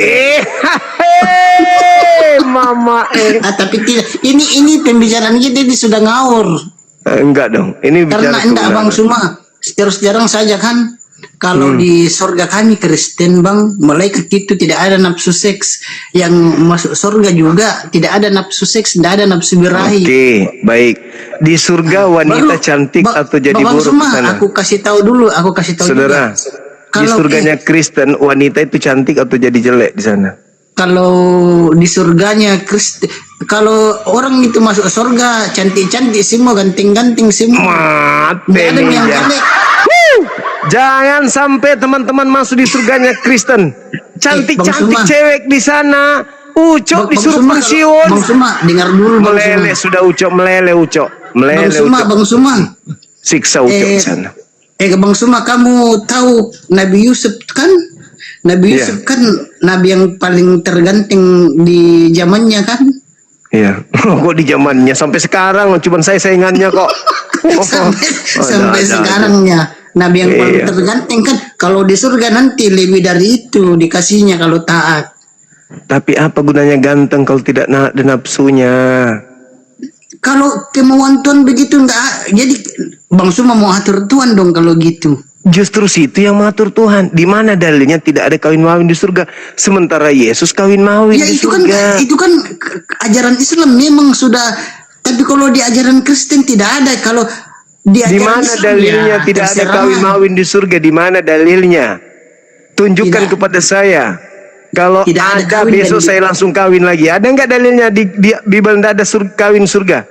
Mama Tapi tidak. Ini pembicaraan kita ini sudah ngawur. Enggak dong. Ini bicara Karena enggak Bang Suma. Terus jarang saja kan. Kalau di surga kami Kristen Bang, malaikat itu tidak ada nafsu seks. Yang masuk surga juga tidak ada nafsu seks, tidak ada nafsu birahi. Oke, baik. Di surga wanita cantik atau jadi Bang buruk Suma, di sana? aku kasih tahu dulu Saudara, juga. di surganya Kristen wanita itu cantik atau jadi jelek di sana? Kalau di surganya Kristen, kalau orang itu masuk surga cantik-cantik semua, ganteng-ganteng semua. Mati Nggak ada yang ya. jelek. Jangan sampai teman-teman masuk di surganya Kristen. Cantik-cantik Suma. cewek di sana. Ucok disuruh pensiun. Bang Suma, dengar dulu Bang Suma. Meleleh sudah Ucok, meleleh Ucok. Meleleh Ucok. Bang Suma. Siksa Ucok di sana. Bang Suma, kamu tahu Nabi Yusuf kan? Nabi Yusuf kan nabi yang paling terganteng di zamannya kan? Iya. Kok di zamannya sampai sekarang cuma saya saingannya kok. sampai sekarangnya nabi yang paling terganteng kan. Kalau di surga nanti lebih dari itu dikasihnya kalau taat. Tapi apa gunanya ganteng kalau tidak ada nafsunya? Kalau kemauan Tuhan begitu enggak, jadi Bang Suma mau atur Tuhan dong kalau gitu. Justru situ yang mengatur Tuhan. Di mana dalilnya tidak ada kawin mawin di surga, sementara Yesus kawin mawin Ya di itu surga. itu kan ajaran Islam memang sudah. Tapi kalau di ajaran Kristen tidak ada. Kalau di Di ajaran mana Islam, dalilnya ya, tidak ada terserah. kawin mawin di surga? Di mana dalilnya? Tunjukkan Tidak. kepada saya. Kalau Tidak ada ada kawin besok dan- saya langsung kawin lagi. Ada nggak dalilnya di Bible tidak ada kawin surga?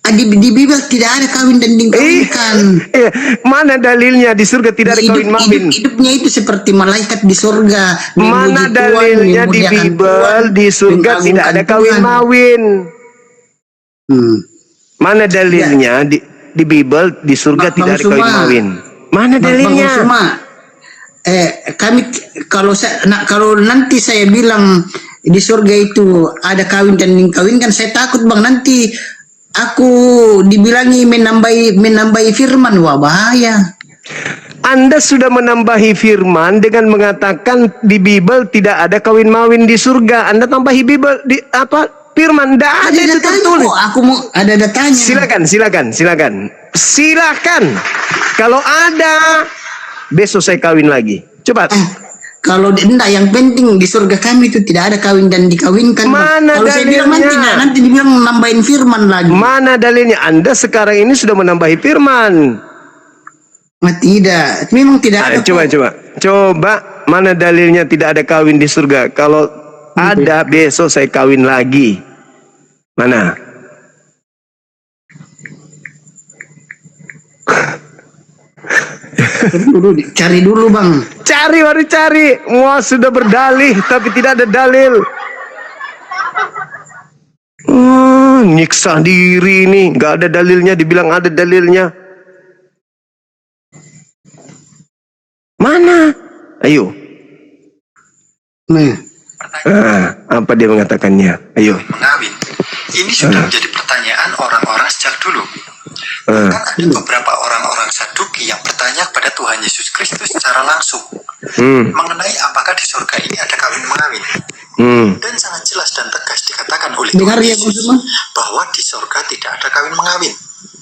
Di Bibel tidak ada kawin dan dikawinkan. Mana dalilnya di surga tidak ada kawin mawin? Hidupnya itu seperti malaikat di surga. Mana memuji Tuhan, dalilnya di memuliakan Bible Tuhan, di surga tidak ada mengagungkan kawin Tuhan. mawin? Mana dalilnya di Bible di surga Bang tidak ada Suma. kawin mawin? Mana dalilnya? Bang Suma, kami kalau nanti saya bilang di surga itu ada kawin dan dikawinkan, saya takut Bang nanti aku dibilangi menambahi firman. Wah, bahaya. Anda sudah menambahi firman dengan mengatakan di Bible tidak ada kawin mawin di surga. Anda tambahi Bible di firman tidak ada itu datanya tertulis. kok, aku mau ada datanya. Silakan. Kalau ada besok saya kawin lagi. Coba. Kalau enggak, yang penting di surga kami itu tidak ada kawin dan dikawinkan. Mana kalau saya bilang dalilnya? nanti dibilang nambahin firman lagi. Mana dalilnya? Anda sekarang ini sudah menambahi firman. Tidak, memang tidak ada. Coba mana dalilnya tidak ada kawin di surga? Kalau ada besok saya kawin lagi. Mana? Cari dulu Bang. Mari cari. Wah, sudah berdalih tapi tidak ada dalil. Nyiksa diri ini, nggak ada dalilnya, dibilang ada dalilnya. Mana? Ayo. Apa dia mengatakannya? Ayo. Mengawin. Ini sudah menjadi pertanyaan orang-orang sejak dulu. Bahkan ada beberapa orang-orang Saduki yang bertanya kepada Tuhan Yesus Kristus secara langsung mengenai apakah di surga ini ada kawin mengawin. Dan sangat jelas dan tegas dikatakan oleh Dengar Tuhan ya, Yesus Bang Suma? bahwa di surga tidak ada kawin mengawin.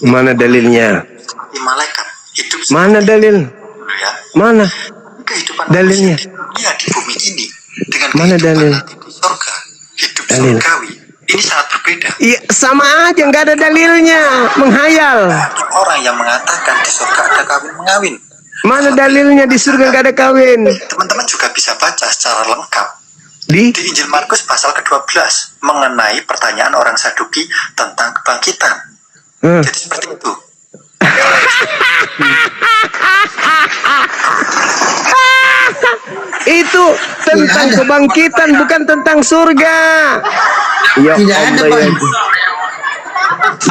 Mana dalilnya? Seperti malaikat hidup Mana dalil? dulu ya. Mana? Kehidupan Dalilnya? manusia di surga dunia di bumi ini dengan Mana kehidupan dalil? nanti di surga, hidup Dalil. surgawi, ini sangat berbeda. Iya, sama aja, nggak ada dalilnya, menghayal. Banyak orang yang mengatakan di surga ada kawin-mengawin. Mana dalilnya di surga nggak ada kawin? Teman-teman juga bisa baca secara lengkap Di di Injil Markus pasal ke-12 mengenai pertanyaan orang Saduki tentang kebangkitan. Jadi seperti itu. itu tentang Tidak ada. kebangkitan, bukan tentang surga. Ya Tidak ada, Allah, ya. Bang.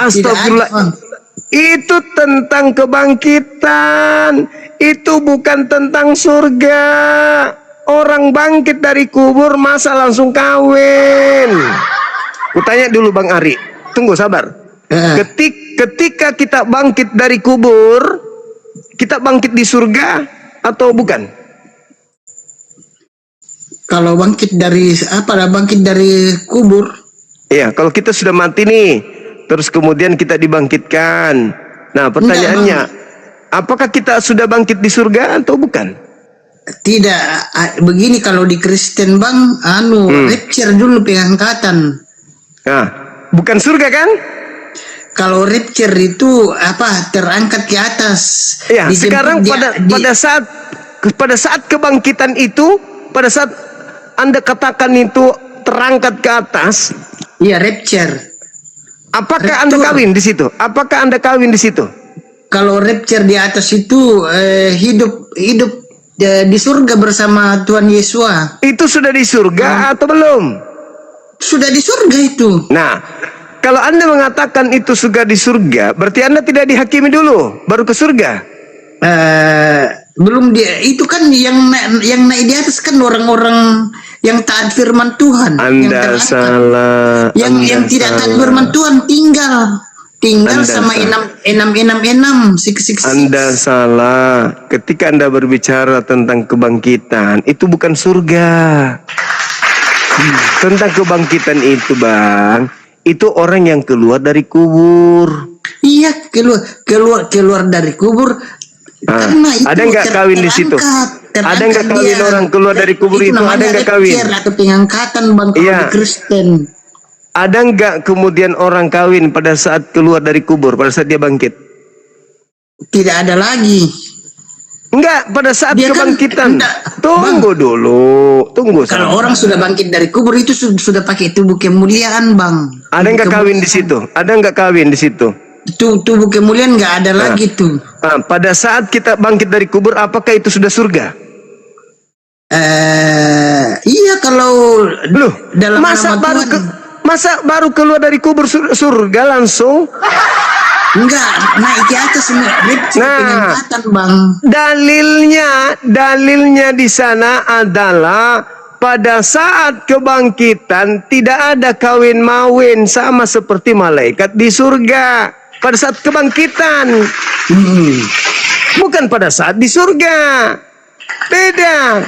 Astagfirullah. Tidak ada, Bang. Itu tentang kebangkitan. Itu bukan tentang surga. Orang bangkit dari kubur masa langsung kawin? Kutanya dulu Bang Ari. Tunggu sabar. Ketika kita bangkit dari kubur, kita bangkit di surga atau bukan? Kalau bangkit dari apa lah, bangkit dari kubur, Iya, kalau kita sudah mati nih, terus kemudian kita dibangkitkan. Nah, pertanyaannya, apakah kita sudah bangkit di surga atau bukan? tidak begini. Kalau di Kristen Bang, rapture dulu pengangkatan. Nah, bukan surga kan? Kalau rapture itu apa, terangkat ke atas. Iya, Dijemput sekarang pada saat kebangkitan itu, pada saat Anda katakan itu terangkat ke atas, iya, rapture. apakah Anda kawin di situ? Apakah Anda kawin di situ? Kalau rapture di atas itu hidup di surga bersama Tuhan Yesus. Itu sudah di surga atau belum? Sudah di surga itu. Nah, kalau Anda mengatakan itu sudah di surga, berarti Anda tidak dihakimi dulu, baru ke surga. Belum dia itu kan yang naik di atas kan orang-orang yang taat firman Tuhan. Anda yang salah. yang tidak taat firman Tuhan tinggal Anda sama sik. Anda salah. Ketika Anda berbicara tentang kebangkitan, itu bukan surga. Tentang kebangkitan itu, Bang, itu orang yang keluar dari kubur. Iya, keluar dari kubur. Karena itu ada nggak kawin di situ? Ada nggak kawin orang keluar dari kubur itu? Ada nggak kawin? Atau pengangkatan Bang kalau Iya. di Kristen. Ada nggak kemudian orang kawin pada saat keluar dari kubur, pada saat dia bangkit? Tidak ada lagi. Enggak, pada saat Dia kan kebangkitan. enggak, Tunggu dulu, tunggu. Kalau orang sudah bangkit dari kubur itu sudah pakai tubuh kemuliaan, Bang. Ada nggak kawin di situ? Ada nggak kawin di situ? Tubuh kemuliaan nggak ada lagi tuh. Pada saat kita bangkit dari kubur, apakah itu sudah surga? Iya, kalau Loh, dalam masa nama baru Tuhan. masa baru keluar dari kubur surga langsung? Enggak, naik ke atas semua. Pengangkatan, Bang. Dalilnya di sana adalah pada saat kebangkitan tidak ada kawin mawin sama seperti malaikat di surga. Pada saat kebangkitan, bukan pada saat di surga. Beda.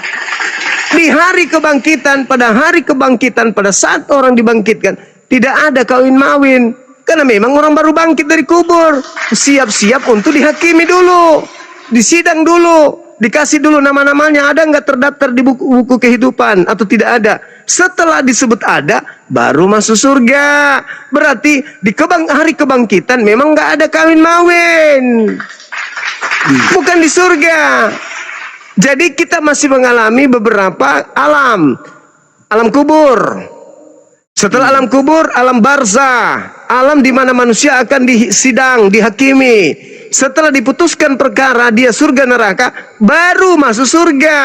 Di hari kebangkitan, pada saat orang dibangkitkan, tidak ada kawin mawin. Karena memang orang baru bangkit dari kubur, siap-siap untuk dihakimi dulu, disidang dulu, dikasih dulu nama-namanya, ada nggak terdaftar di buku kehidupan atau tidak ada. Setelah disebut ada, baru masuk surga. Berarti di hari kebangkitan memang nggak ada kawin mawin, bukan di surga. Jadi kita masih mengalami beberapa alam kubur. Setelah alam kubur, alam barzah, alam di mana manusia akan disidang, dihakimi. Setelah diputuskan perkara dia surga neraka, baru masuk surga.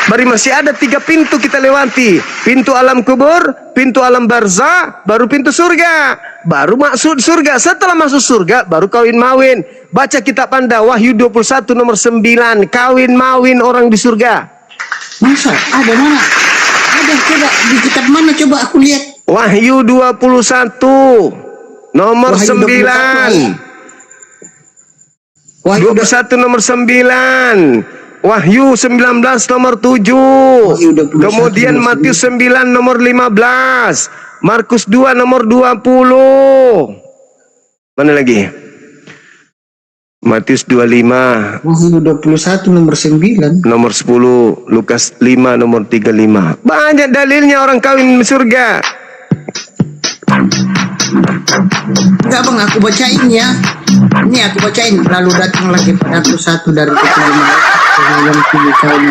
Baru masih ada 3 pintu kita lewati. Pintu alam kubur, pintu alam barzah, baru pintu surga. Baru masuk surga. Setelah masuk surga, baru kawin mawin. Baca kitab Anda, Wahyu 21 nomor 9. Kawin mawin orang di surga. Masa? Ada mana? Ada, coba di kitab mana, coba aku lihat. Wahyu 21 nomor Wahyu 9. 21 nomor 9. Wahyu 19 nomor 7. Wahyu 21 Kemudian nomor Matius 9 nomor 15. Markus 2 nomor 20. Mana lagi? Matius 25, Wahyu 21 nomor 9. nomor 10, Lukas 5 nomor 35. Banyak dalilnya orang kawin surga. Enggak bang, aku bacain ya. Ini aku bacain. Lalu datanglah kepadaku satu dari ketujuh malaikat yang 7 tahun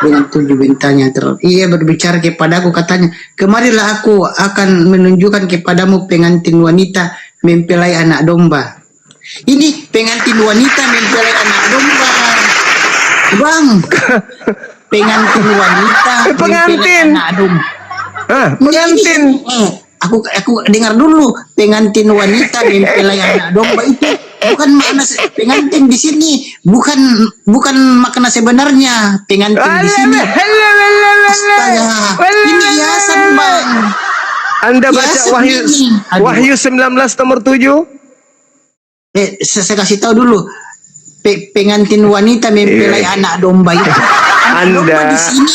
dengan 7 bintangnya terang. Ia berbicara kepadaku, katanya, kemarilah, aku akan menunjukkan kepadamu pengantin wanita mempelai anak domba. Ini pengantin wanita mempelai anak domba, bang. Pengantin wanita mempelai anak domba. Pengantin. Aku dengar dulu, pengantin wanita mempelai anak domba itu bukan makna pengantin di sini, bukan makna sebenarnya pengantin di sini. Astaga, ini hiasan bang. Anda baca Wahyu 19 nomor 7? Saya kasih tahu dulu, pengantin wanita mempelai anak domba itu. Domba di sini.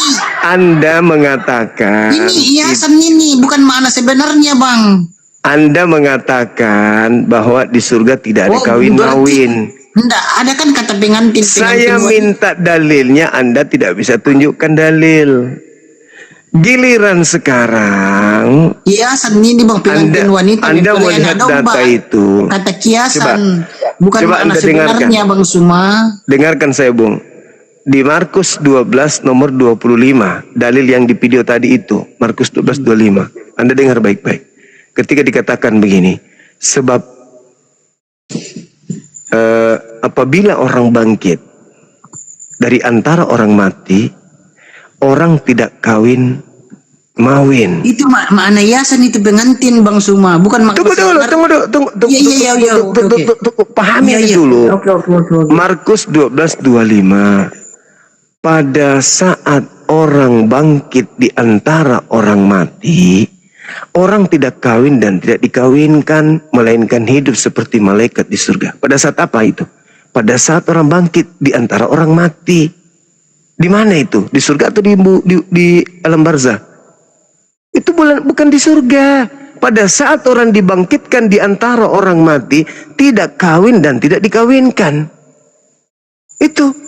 Anda mengatakan Ini hiasan ini, bukan makna sebenarnya bang. Anda mengatakan bahwa di surga tidak ada kawin-mawin. Enggak, ada kan kata pengantin. Saya minta dalilnya, Anda tidak bisa tunjukkan dalil. Giliran sekarang Kiasan ini bang, pengantin wanita Anda mempelai melihat anak domba. data itu. Kata kiasan, bukan coba makna Anda sebenarnya bang Suma. Dengarkan saya Bung. Di Markus 12 nomor 25, dalil yang di video tadi itu, Markus 12 25. Anda dengar baik-baik. Ketika dikatakan begini, sebab apabila orang bangkit dari antara orang mati, orang tidak kawin mawin. Itu makna hiasan itu pengantin bang Suma, bukan makna. Tunggu dulu. Pahami dulu. Oke. Markus 12 25. Pada saat orang bangkit di antara orang mati, orang tidak kawin dan tidak dikawinkan, melainkan hidup seperti malaikat di surga. Pada saat apa itu? Pada saat orang bangkit di antara orang mati. Di mana itu? Di surga atau di alam barzah? Itu bukan di surga. Pada saat orang dibangkitkan di antara orang mati, tidak kawin dan tidak dikawinkan. Itu.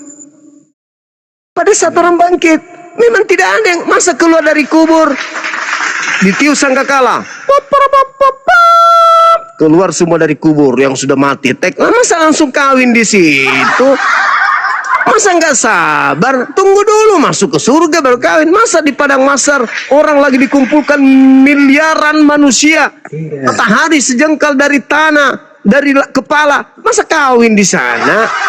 Pada saat orang bangkit, memang tidak ada yang masa keluar dari kubur. Ditiup sangkakala. Keluar semua dari kubur yang sudah mati. Masa langsung kawin di situ? Masa nggak sabar? Tunggu dulu masuk ke surga baru kawin. Masa di padang mahsyar orang lagi dikumpulkan miliaran manusia. Matahari sejengkal dari tanah, dari kepala. Masa kawin di sana?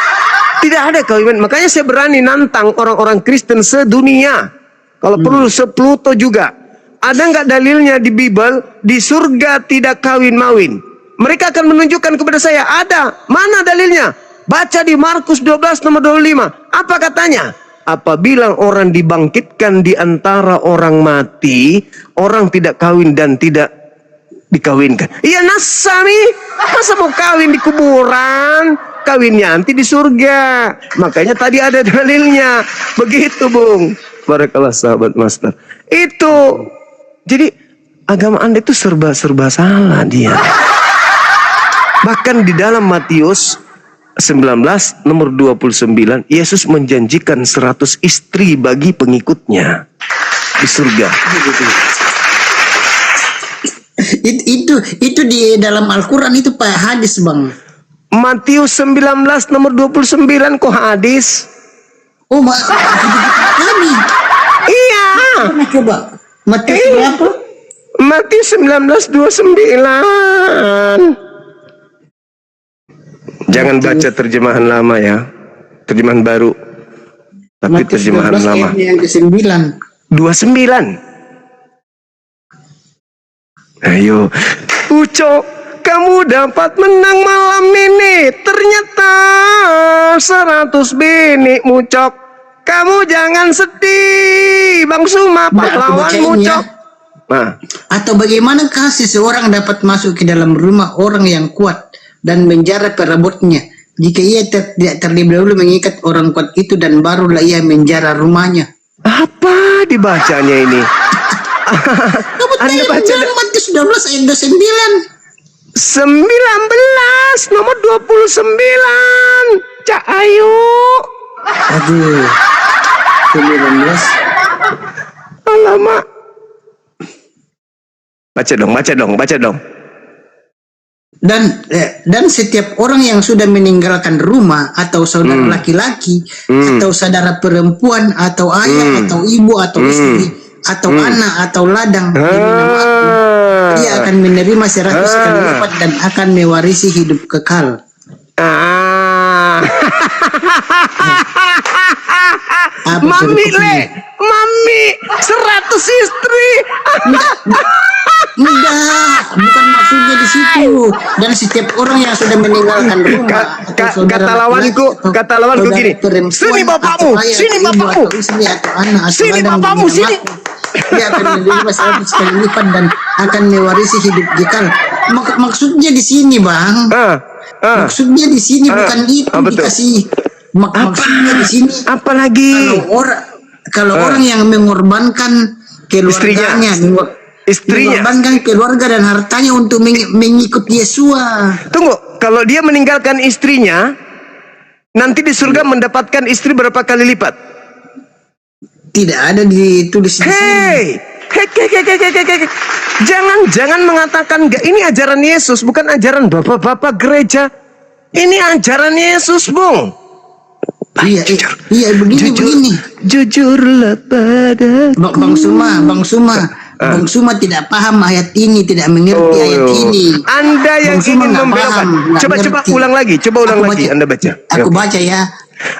Tidak ada kawin. Makanya saya berani nantang orang-orang Kristen sedunia. Kalau perlu se-Pluto juga. Ada nggak dalilnya di Bible di surga tidak kawin mawin? Mereka akan menunjukkan kepada saya. Ada. Mana dalilnya? Baca di Markus 12 nomor 25. Apa katanya? Apabila orang dibangkitkan di antara orang mati, orang tidak kawin dan tidak dikawinkan. Iya nasami. Masa mau kawin di kuburan? Kawinnya nanti di surga. Makanya tadi ada dalilnya. Begitu Bung. Barakallah sahabat master. Itu. Jadi agama Anda itu serba salah dia. Bahkan di dalam Matius 19 nomor 29, Yesus menjanjikan 100 istri bagi pengikutnya di surga. Itu di dalam Al-Quran itu Pak, hadis bang. Matius 19 nomor 29 kok hadis? Oh kami. Iya. Coba Matius berapa? Matius 19:29. Jangan baca terjemahan lama ya. Terjemahan baru. Tapi Matius terjemahan 12 lama. Yang ke-9. 29. Ayo. Ucok, kamu dapat menang malam ini. Ternyata 100 binik mucok. Kamu jangan sedih. Bang Suma, pahlawan mucok. Nah. Atau bagaimanakah seseorang dapat masuk ke dalam rumah orang yang kuat dan menjara perabotnya jika ia tidak terlebih dahulu mengikat orang kuat itu dan barulah ia menjara rumahnya? Apa dibacanya ini? Anda baca Matius 12 ayat 29. nomor 29. Cak Ayu. Aduh. 19. Alamak. Baca dong. Dan setiap orang yang sudah meninggalkan rumah atau saudara laki-laki atau saudara perempuan atau ayah atau ibu atau istri atau anak atau ladang demi nama Aku, dia akan menerima 100 kali lipat dan akan mewarisi hidup kekal. Apa Mami berikutnya? Mami 100 istri. Enggak, bukan maksudnya di situ. Dan setiap orang yang sudah meninggalkan rumah atau saudara Kata lawanku saudara gini, perempuan sini bapakmu, atau ayah sini atau ibu bapakmu, atau istri atau anak atau sini ladang bapakmu, demi sini. namaku, dia akan menerima 100 kali lipat dan akan mewarisi hidup kekal. Maksudnya di sini, Bang. Maksudnya di sini bukan itu dikasih. Maksudnya di sini Apalagi kalau orang yang mengorbankan keluarganya, mengorbankan keluarga dan hartanya untuk mengikut Yesua. Tunggu, kalau dia meninggalkan istrinya, nanti di surga mendapatkan istri berapa kali lipat? Tidak ada ditulis di sini. Hei. Jangan mengatakan enggak. Ini ajaran Yesus, bukan ajaran bapak-bapak gereja. Ini ajaran Yesus, Bung. Iya begini. Jujurlah pada Bang Suma tidak paham ayat ini, tidak mengerti ayat ini. Anda yang Bang Suma ingin nggak membelokkan. paham, nggak Coba ngerti. ulang lagi. Anda baca. Aku baca ya.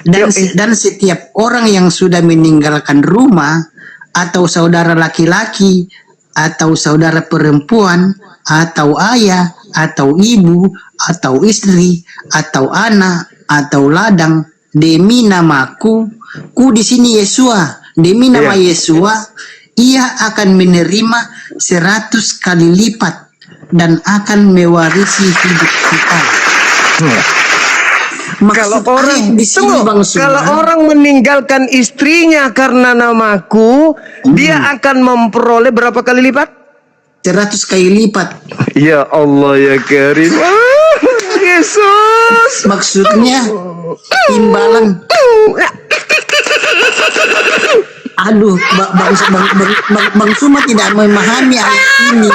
Dan setiap orang yang sudah meninggalkan rumah atau saudara laki-laki atau saudara perempuan atau ayah atau ibu atau istri atau anak atau ladang demi namaku, di sini Yesua, demi nama Yesua, ia akan menerima 100 kali lipat dan akan mewarisi hidup kekal. Kalau orang di sini, Bang Suma, kalau orang meninggalkan istrinya karena namaku, dia akan memperoleh berapa kali lipat? 100 kali lipat. Ya Allah ya Karim. Yesus. Maksudnya imbalan. Aduh, Bang Suma tidak memahami ayat ini.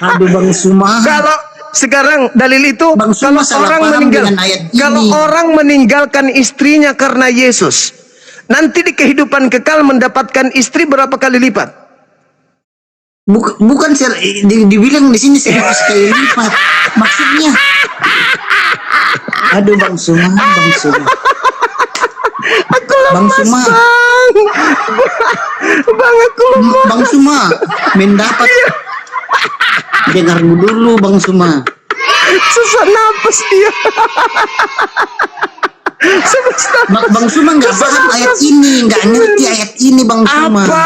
Aduh, Bang Suma. Kalau sekarang dalil itu, Bang Suma salah paham dengan ayat ini. kalau orang meninggalkan istrinya karena Yesus, nanti di kehidupan kekal mendapatkan istri berapa kali lipat? Bukan dibilang di sini 100 kali lipat. Maksudnya, aduh Bang Suma. Aku lemas, Bang Suma mendapat. Dengar dulu Bang Suma. Susah napas dia. Bang Suma nggak paham ayat ini, nggak ngerti ayat ini Bang Suma. Apa?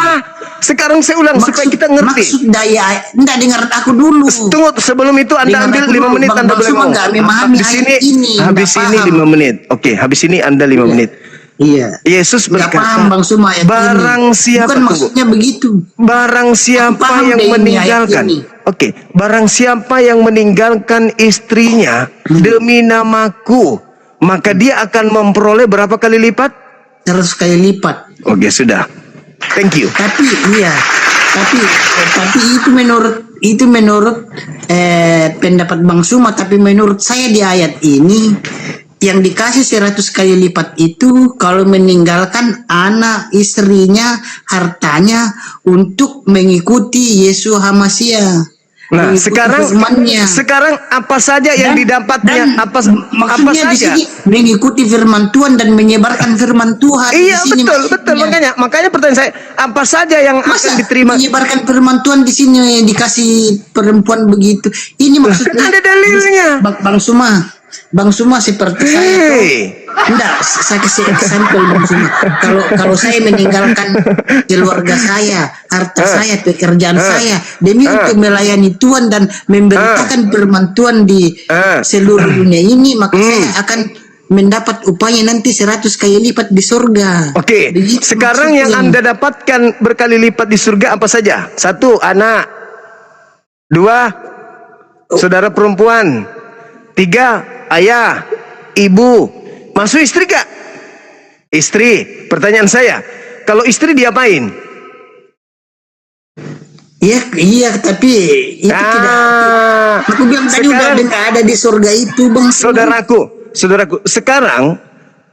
Sekarang saya ulang supaya kita ngerti. Maksud daya, enggak dengar aku dulu. Tunggu, sebelum itu Anda Dengar ambil aku 5 dulu. menit Bang Anda boleh Suma ngomong. nggak memahami Habis ayat ini, ini, habis nggak ini paham. 5 menit. Oke, habis ini Anda 5 menit. Iya. Yesus Nggak berkata, paham Bang Suma ayat barang ini. siapa, Bukan tunggu. maksudnya begitu. Barang siapa paham yang deh ini meninggalkan, ayat ini. oke, barang siapa yang meninggalkan istrinya demi namaku, maka dia akan memperoleh berapa kali lipat? 100 kali lipat. Oke, sudah. Thank you. Tapi itu menurut pendapat Bang Suma, tapi menurut saya di ayat ini yang dikasih 100 kali lipat itu kalau meninggalkan anak, istrinya, hartanya untuk mengikuti Yesus Hamasiah. Nah, Mengikuti sekarang firman-Nya. sekarang apa saja yang didapatnya? Apa maksudnya di saja? sini mengikuti firman Tuhan dan menyebarkan firman Tuhan. Iya, Di sini betul. maksudnya. Makanya pertanyaan saya, apa saja yang Masa akan diterima? menyebarkan firman Tuhan di sini dikasih perempuan begitu? Ini maksudnya Kan ada dalilnya. Bang Suma seperti saya tuh. Enggak, saya kasih sampel Bang Suma. Kalau saya meninggalkan keluarga saya, harta saya, pekerjaan saya demi untuk melayani Tuhan dan memberitakan firman Tuhan di seluruh dunia ini, maka saya akan mendapat upahnya nanti 100 kali lipat di surga. Oke, Begitu sekarang yang maksudnya. Anda dapatkan berkali lipat di surga apa saja? 1, anak. 2, saudara perempuan. 3, ayah, ibu. Masuk istri gak? Istri. Pertanyaan saya, kalau istri diapain? Iya, tapi itu tidak. Aku bilang tadi udah nggak ada di surga itu, Bang. Saudaraku, sekarang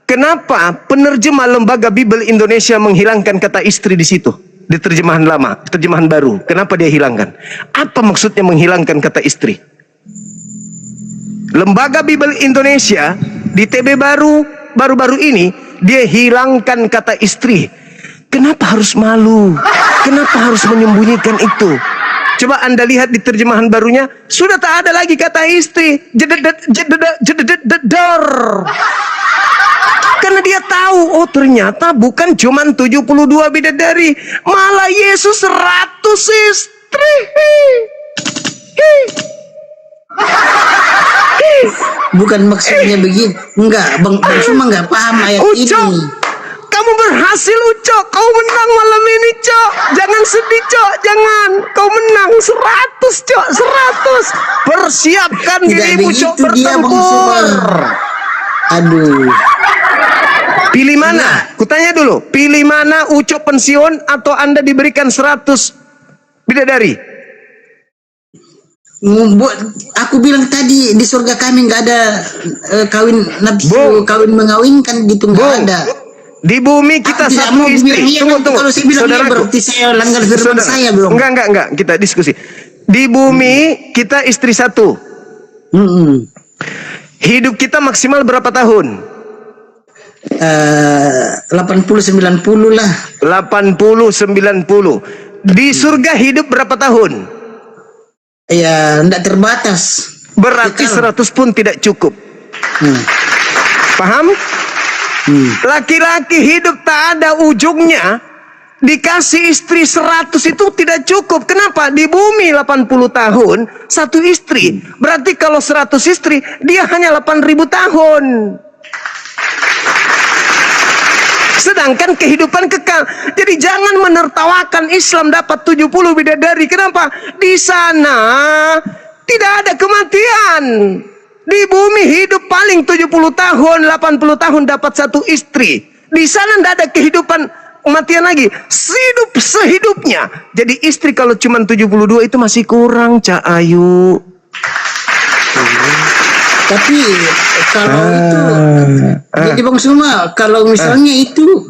kenapa penerjemah Lembaga Bible Indonesia menghilangkan kata istri di situ? Di terjemahan lama, terjemahan baru. Kenapa dia hilangkan? Apa maksudnya menghilangkan kata istri? Lembaga Bible Indonesia di TB baru-baru ini dia hilangkan kata istri. Kenapa harus malu? Kenapa harus menyembunyikan itu? Coba Anda lihat di terjemahan barunya, sudah tak ada lagi kata istri. Jededor. Karena dia tahu, oh ternyata bukan cuma 72 bidadari, malah Yesus 100 istri. Bukan maksudnya begitu. Enggak, Bang Suma enggak paham ayat ini. Kamu berhasil, Ucok. Kau menang malam ini, Cok. Jangan sedih, Cok. Jangan. Kau menang 100, Cok. 100. Persiapkan dirimu, Cok, bertempur. Aduh. Pilih mana? Kutanya dulu. Pilih mana, Ucok pensiun atau Anda diberikan 100 bidadari? Aku bilang tadi di surga kami nggak ada kawin nafsu, kawin mengawinkan gitu, nggak ada. Di bumi kita satu istri. Tunggu. Kalau saya bilang iya, berarti saya langgar firman saya, bro. Enggak. Kita diskusi. Di bumi kita istri satu. Hidup kita maksimal berapa tahun? 80-90 lah. 80-90. Di surga hidup berapa tahun? Ya, enggak terbatas. Berarti 100 pun tidak cukup. Paham? Laki-laki hidup tak ada ujungnya, dikasih istri 100 itu tidak cukup. Kenapa? Di bumi 80 tahun, satu istri. Berarti kalau 100 istri, dia hanya 8.000 tahun. Sedangkan kehidupan kekal. Jadi jangan menertawakan Islam dapat 70 bidadari. Kenapa? Di sana tidak ada kematian. Di bumi hidup paling 70 tahun, 80 tahun dapat satu istri. Di sana tidak ada kehidupan kematian lagi. Hidup sehidupnya. Jadi istri kalau cuma 72 itu masih kurang, Cak Ayu. Tapi kalau itu jadi Bang Suma, kalau misalnya itu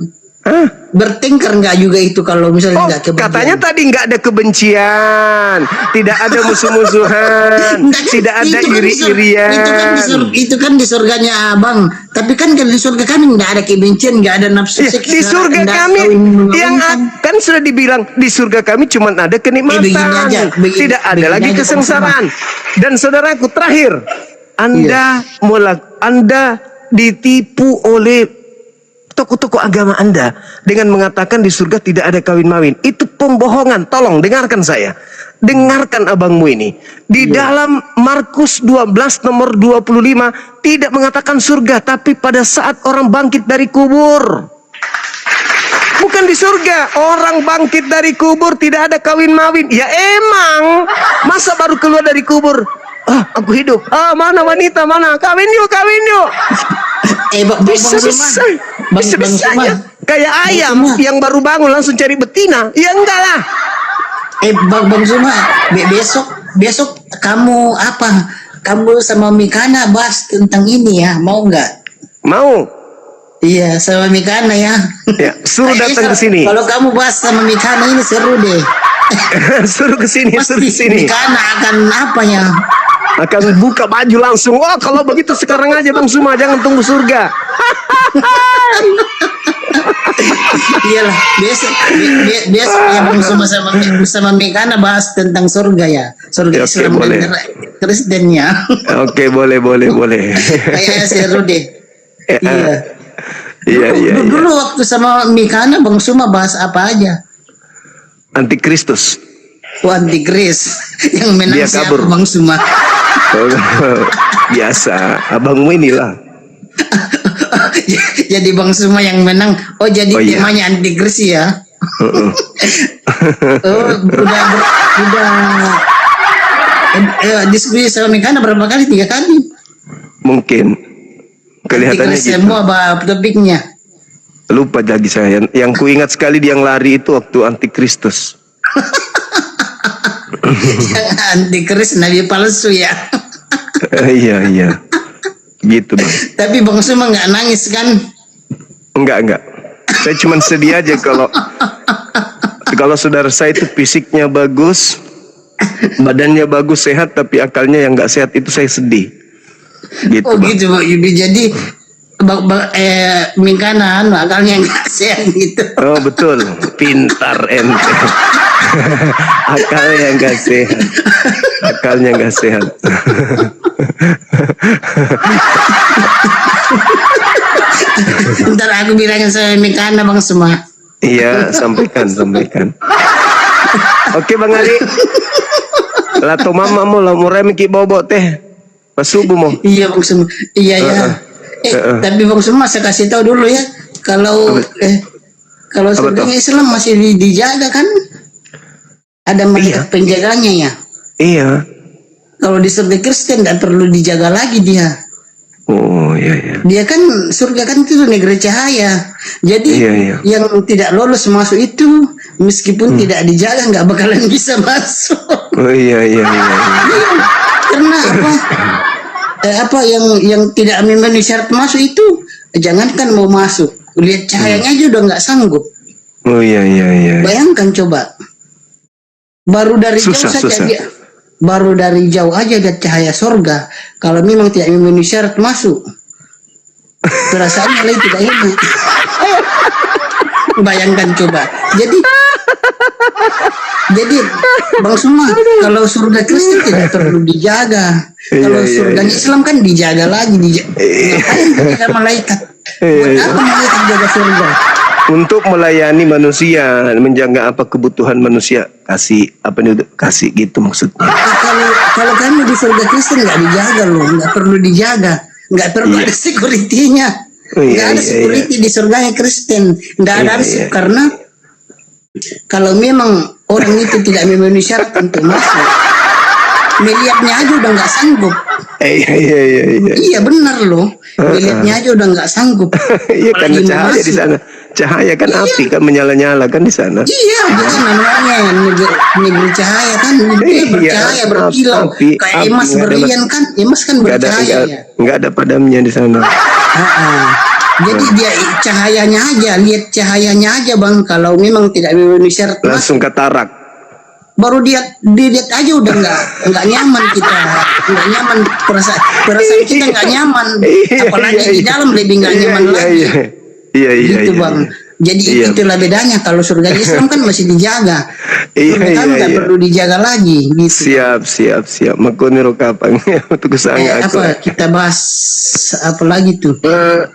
bertengkar nggak juga itu kalau misalnya nggak kebencian? Katanya tadi nggak ada kebencian, tidak ada musuh-musuhan, tidak ada iri-irian. Itu kan di surganya Abang. Tapi kan di surga kami nggak ada kebencian, nggak ada nafsu seks. Di surga kami yang kan sudah dibilang di surga kami cuma ada kenikmatan, tidak ada lagi kesengsaraan. Dan saudaraku terakhir. Anda ditipu oleh tokoh-tokoh agama Anda dengan mengatakan di surga tidak ada kawin-mawin. Itu pembohongan. Tolong dengarkan saya. Dengarkan abangmu ini. Di dalam Markus 12 nomor 25 tidak mengatakan surga, tapi pada saat orang bangkit dari kubur. Bukan di surga. Orang bangkit dari kubur tidak ada kawin-mawin. Ya emang. Masa baru keluar dari kubur? Aku hidup. Mana wanita, mana? Kawin yuk. Bisa-bisanya. Kayak ayam yang baru bangun langsung cari betina. Ya enggak lah. Bang Suma, besok kamu apa? Kamu sama Mikana bahas tentang ini ya, mau nggak? Mau. Iya, sama Mikana ya. Ya, suruh datang ke sini. Kalau kamu bahas sama Mikana ini seru deh. Suruh ke sini. Mikana akan apa ya? Akan buka baju langsung. Oh, kalau begitu sekarang aja Bang Suma, jangan tunggu surga. Iyalah, biasa ya Bang Suma sama Mikana bahas tentang surga ya. Surga Islam dan Kristennya. Oke, boleh. Kayaknya seru deh. Iya. Dulu waktu sama Mikana Bang Suma bahas apa aja? Antikristus. Antikris yang menang dia kabur. Bang Suma. Biasa, abangmu inilah. Jadi Bang Suma yang menang. Jadi temanya antikris ya. diskusi sama Mekana berapa kali? 3 kali. Mungkin kelihatannya Antikris gitu. semua topiknya. Lupa lagi saya. Yang kuingat sekali yang lari itu waktu Antikristus. Antikris nabi palsu ya. Iya. Gitu Bang. Tapi Bang Suma nggak nangis kan? Enggak. Saya cuma sedih aja kalau saudara saya itu fisiknya bagus, badannya bagus, sehat, tapi akalnya yang nggak sehat itu saya sedih. Gitu, Oh Bang. gitu Bang. Jadi Mekana akalnya nggak sehat gitu. Oh betul, pintar ente. Akalnya nggak sehat. Ntar aku bilangin sama Mekana Bang Suma. Iya, sampaikan. Oke Bang Ali. Lato mama mo lah murah miki bobo teh. Pas subuh mo. Iya Bang Suma. Iya ya. Tapi Bang Suma saya kasih tahu dulu ya. Kalau surganya Islam masih dijaga kan? Ada malaikat penjaganya ya. Iya. Kalau di surga Kristen nggak perlu dijaga lagi dia. Oh iya. Dia kan surga kan itu negeri cahaya. Jadi Iya. yang tidak lolos masuk itu meskipun tidak dijaga nggak bakalan bisa masuk. Oh iya. Iya. Karena apa yang tidak memenuhi syarat masuk itu jangankan mau masuk, lihat cahayanya aja udah nggak sanggup. Oh iya. Bayangkan coba. Baru dari Susah. baru dari jauh aja lihat cahaya surga. Kalau memang tidak memenuhi syarat masuk, perasaannya lain tidak enak. Bayangkan coba. Jadi Bang Suma, kalau surga Kristen tidak perlu dijaga. Kalau surga Islam kan dijaga lagi. Ngapain dijaga malaikat? Buat apa malaikat jaga surga? Untuk melayani manusia, menjaga apa kebutuhan manusia, kasih gitu maksudnya. Kalau kami di surga Kristen nggak dijaga loh, nggak perlu dijaga, nggak perlu ada security-nya, nggak ada security di surganya Kristen, nggak ada karena kalau memang orang itu tidak memenuhi syarat untuk masuk, melihatnya aja udah nggak sanggup. Iya. Iya benar loh, melihatnya aja udah nggak sanggup. Iya karena Apalagi mau cahaya di masuk. sana. Cahaya kan api kan menyala-nyala kan di sana. Iya, bukan namanya negeri cahaya kan, dia bercahaya berkilau, kayak emas berlian kan, emas kan bercahaya. Nggak ada padamnya di sana. Jadi dia cahayanya aja, lihat cahayanya aja Bang. Kalau memang tidak memenuhi syarat Langsung katarak. baru dilihat aja udah nggak nyaman kita, nggak nyaman perasaan kita nggak nyaman, apalagi di dalam lebih nggak nyaman lagi. Iya. Gitu Bang. Jadi itulah bedanya, kalau surga Islam kan masih dijaga. Surga kan nggak perlu dijaga lagi gitu. Siap. Makoni kapang untuk kesanga aku. Apa kita bahas apa lagi tuh?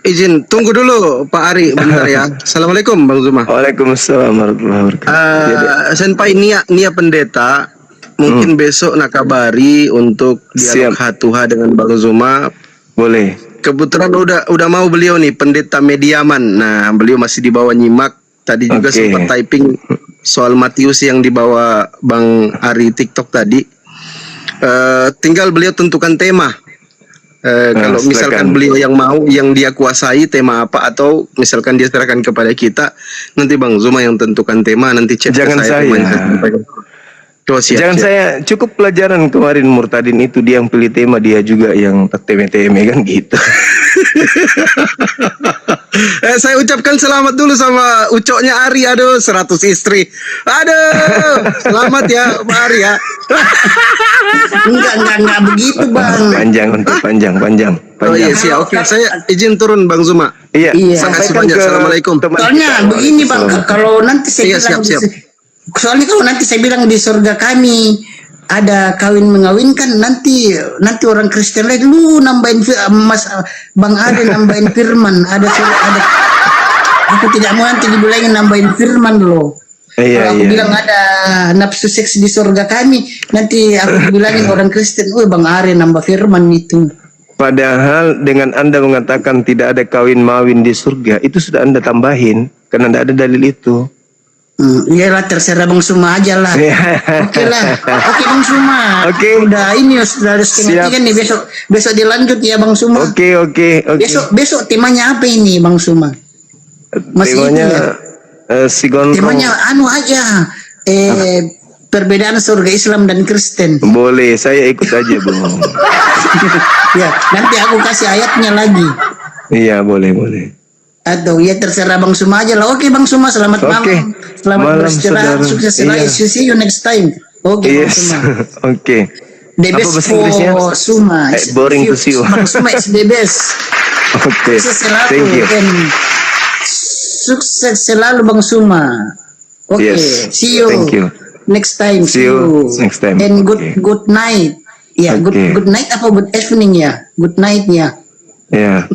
Izin tunggu dulu Pak Ari bentar ya. Assalamualaikum Bang Zuma. Waalaikumsalam warahmatullahi wabarakatuh. Senpai Nia pendeta mungkin besok nak kabari untuk dialog hatuha dengan Bang Zuma. Boleh. Kebetulan udah mau beliau nih pendeta Mediaman. Nah, beliau masih di bawah nyimak. Tadi juga sempat typing soal Matius yang dibawa Bang Ari TikTok tadi. Tinggal beliau tentukan tema. Kalau misalkan beliau yang mau, yang dia kuasai tema apa, atau misalkan dia serahkan kepada kita, nanti Bang Zuma yang tentukan tema, nanti chat Jangan saya. Jangan saya, cukup pelajaran kemarin Murtadin itu dia yang pilih tema, dia juga yang teme-teme kan gitu. Saya ucapkan selamat dulu sama ucoknya Ari. Aduh 100 istri. Aduh selamat ya Pak Ari ya. Enggak begitu Bang. Panjang. Oh iya siap. Oke, saya izin turun Bang Zuma. Iya. Terima kasih banyak. Assalamualaikum. Soalnya begini Bang, kalau nanti saya bilang siap. Soalnya kalau nanti saya bilang di surga kami ada kawin mengawinkan, nanti orang Kristen lain lu nambahin Mas Bang Ade nambahin firman, ada aku tidak mau nanti dibilangin nambahin firman loh. Kalau aku bilang ada nafsu seks di surga kami, nanti aku bilangin orang Kristen, Bang Ade nambah firman itu. Padahal dengan Anda mengatakan tidak ada kawin mawin di surga, itu sudah Anda tambahin karena tidak ada dalil itu. Iyalah terserah Bang Suma aja lah. Oke lah. Oke Bang Suma. Oke. Udah ini sudah setengah Siap. tiga nih, besok dilanjut ya Bang Suma. Oke. Besok temanya apa ini Bang Suma? Masih Temanya itu ya? si Gondrong. Temanya anu aja. Perbedaan surga Islam dan Kristen. Boleh, saya ikut aja, Bung. Ya, nanti aku kasih ayatnya lagi. Iya, boleh. Atau ya terserah Bang Suma aja lah. Oke Bang Suma, selamat malam. Selamat Malam, beristirahat, saudara. sukses Iya. See you next time. Oke Bang Yes. Suma. Oke. The Apa best bahasa Inggrisnya? for Suma. Boring to see you. Bang Suma is the best. Oke. Sukses selalu. Thank you. Dan sukses selalu Bang Suma. Oke, Yes. see you. Thank you. Next time. See you next time. And Okay. good night. Ya, Okay. good night apa good evening ya? Good night ya. Ya.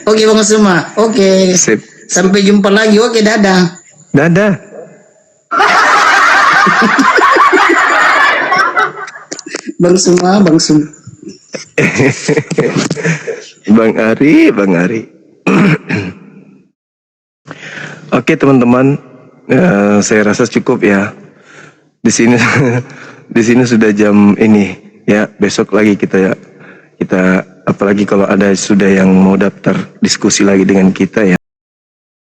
Oke Bang Suma. Oke. Sip. Sampai jumpa lagi. Oke, dadah. Dadah. Bang Suma. Bang Ari. Oke teman-teman, saya rasa cukup ya. Di sini di sini sudah jam ini ya. Besok lagi kita apalagi kalau ada sudah yang mau daftar diskusi lagi dengan kita ya.